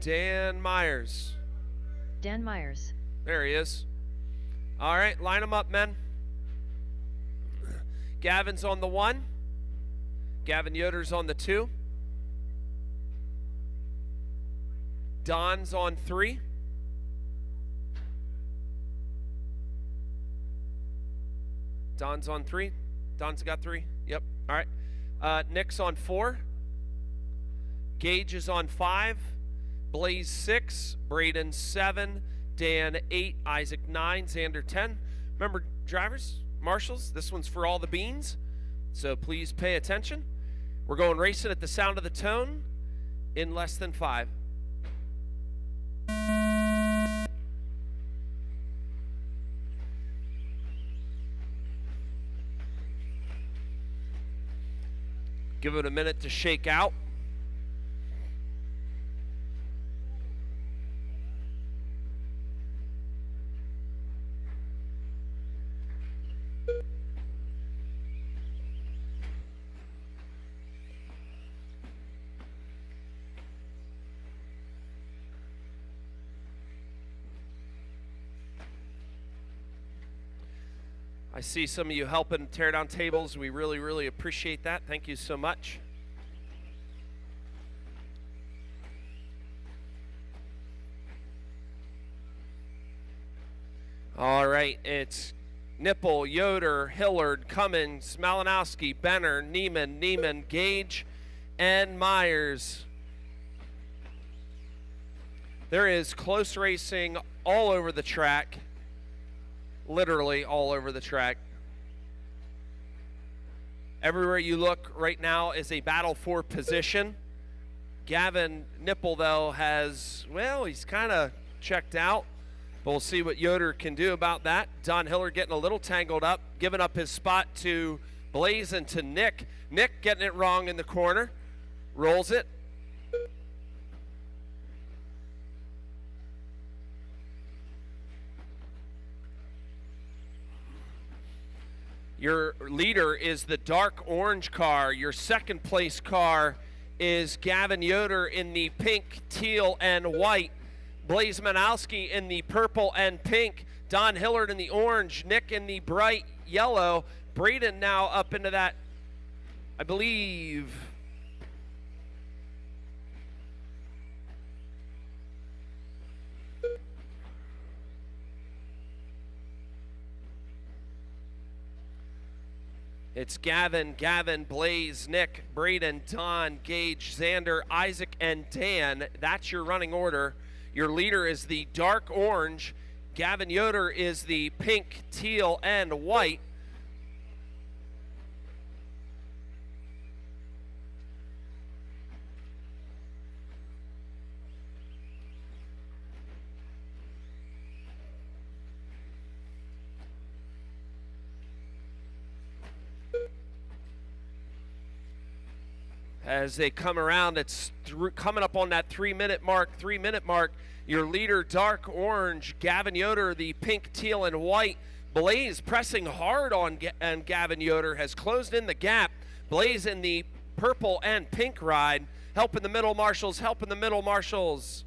Dan Myers. Dan Myers. There he is. All right, line them up, men. Gavin's on the 1. Gavin Yoder's on the 2. Don's on 3. Don's on 3. Don's got 3. Yep. All right. Nick's on 4. Gage is on 5. Blaze 6. Braden 7. Dan 8. Isaac 9. Xander 10. Remember, drivers, marshals, this one's for all the beans, so please pay attention. We're going racing at the sound of the tone in less than 5. Give it a minute to shake out. I see some of you helping tear down tables. We really, really appreciate that. Thank you so much. All right, it's Nipple, Yoder, Hillard, Cummins, Malinowski, Benner, Neiman, Gage, and Myers. There is close racing all over the track. Literally all over the track. Everywhere you look right now is a battle for position. Gavin Nipple, though, has, well, he's kind of checked out. But we'll see what Yoder can do about that. Don Hiller getting a little tangled up, giving up his spot to Blaze and to Nick. Nick getting it wrong in the corner. Rolls it. Your leader is the dark orange car. Your second place car is Gavin Yoder in the pink, teal, and white. Blaze Manowski in the purple and pink. Don Hillard in the orange. Nick in the bright yellow. Braden now up into that, I believe, it's Gavin, Blaze, Nick, Braden, Don, Gage, Xander, Isaac, and Dan. That's your running order. Your leader is the dark orange. Gavin Yoder is the pink, teal, and white. As they come around, it's coming up on that 3-minute mark. Your leader, dark orange, Gavin Yoder, the pink, teal, and white. Blaze pressing hard on Gavin Yoder, has closed in the gap. Blaze in the purple and pink ride. Help in the middle, marshals, help in the middle, marshals.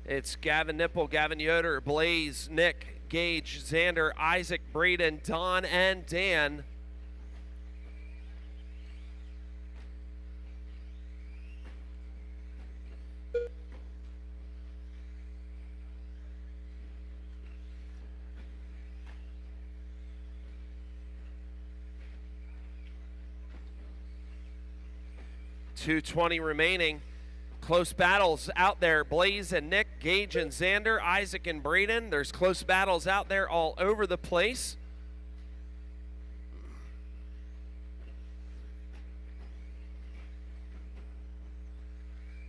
It's Gavin Nipple, Gavin Yoder, Blaze, Nick, Gage, Xander, Isaac, Braden, Don, and Dan. .220 remaining. Close battles out there. Blaze and Nick, Gage and Xander, Isaac and Braden. There's close battles out there all over the place.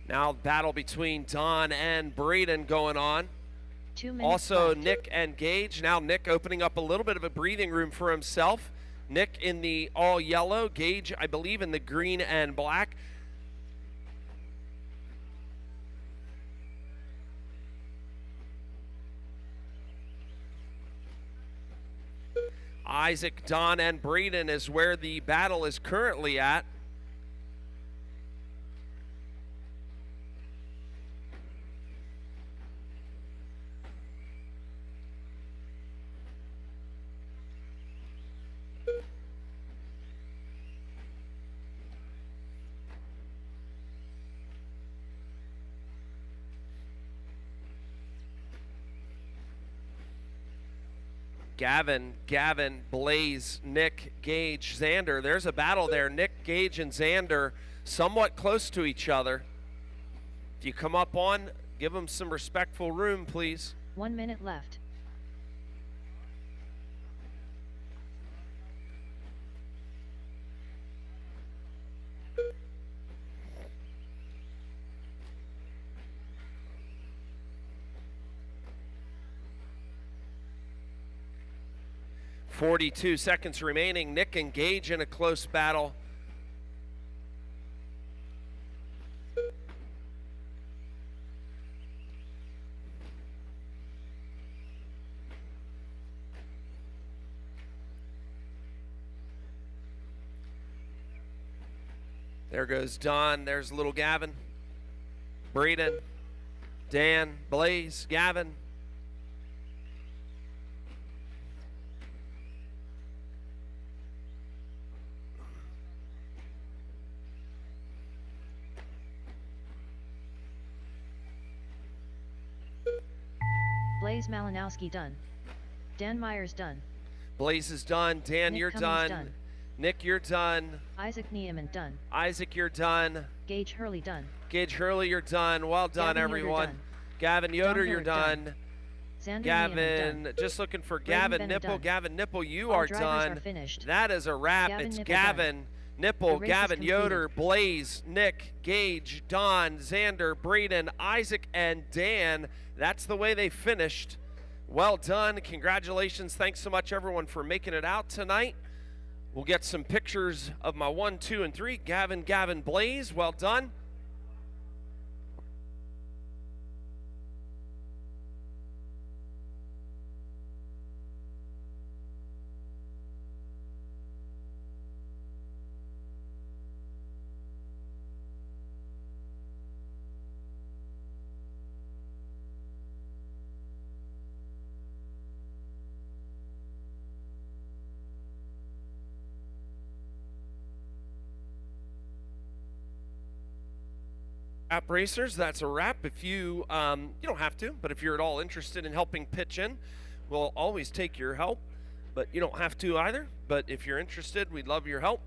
Now battle between Don and Braden going on. 2 minutes Also left. Nick and Gage. Now Nick opening up a little bit of a breathing room for himself. Nick in the all yellow. Gage, I believe, in the green and black. Isaac, Don, and Braden is where the battle is currently at. Gavin, Blaze, Nick, Gage, Xander. There's a battle there. Nick, Gage, and Xander somewhat close to each other. If you come up on, give them some respectful room, please. 1 minute left. .42 seconds remaining. Nick and Gage in a close battle. There goes Don. There's little Gavin. Braden, Dan, Blaze, Gavin. Blaze Malinowski done. Dan Myers done. Blaze is done. Dan, Nick you're Cummings done. done. Nick, you're done. Isaac Niemann done. Isaac, you're done. Gage Hurley done. Gage Hurley, you're done. Well done, Gavin Yoder everyone. done. Gavin Yoder, Don you're Hillard done. Xander Niemann Gavin, done. just looking for Braden Gavin Bennett Nipple. done. Gavin Nipple, you All are drivers done. are finished. That is a wrap. Gavin It's Nipple Gavin, The Nipple, race is Gavin completed. Yoder, Blaze, Nick, Gage, Don, Xander, Braden, Isaac, and Dan. That's the way they finished. Well done. Congratulations. Thanks so much, everyone, for making it out tonight. We'll get some pictures of my 1, 2, and 3. Gavin, Blaze. Well done. App Racers, that's a wrap. If you, you don't have to, but if you're at all interested in helping pitch in, we'll always take your help, but you don't have to either. But if you're interested, we'd love your help.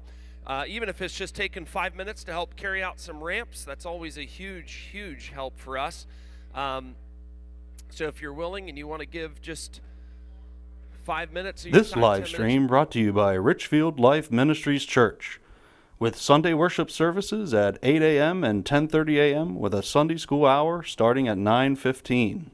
Even if it's just taking 5 minutes to help carry out some ramps, that's always a huge help for us. So if you're willing and you want to give just 5 minutes of your This time, live 10 minutes, stream brought to you by Richfield Life Ministries Church. with Sunday worship services at 8 a.m. and 10:30 a.m. with a Sunday school hour starting at 9:15.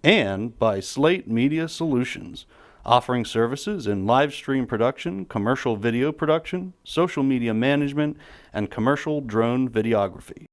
And by Slate Media Solutions, offering services in live stream production, commercial video production, social media management, and commercial drone videography.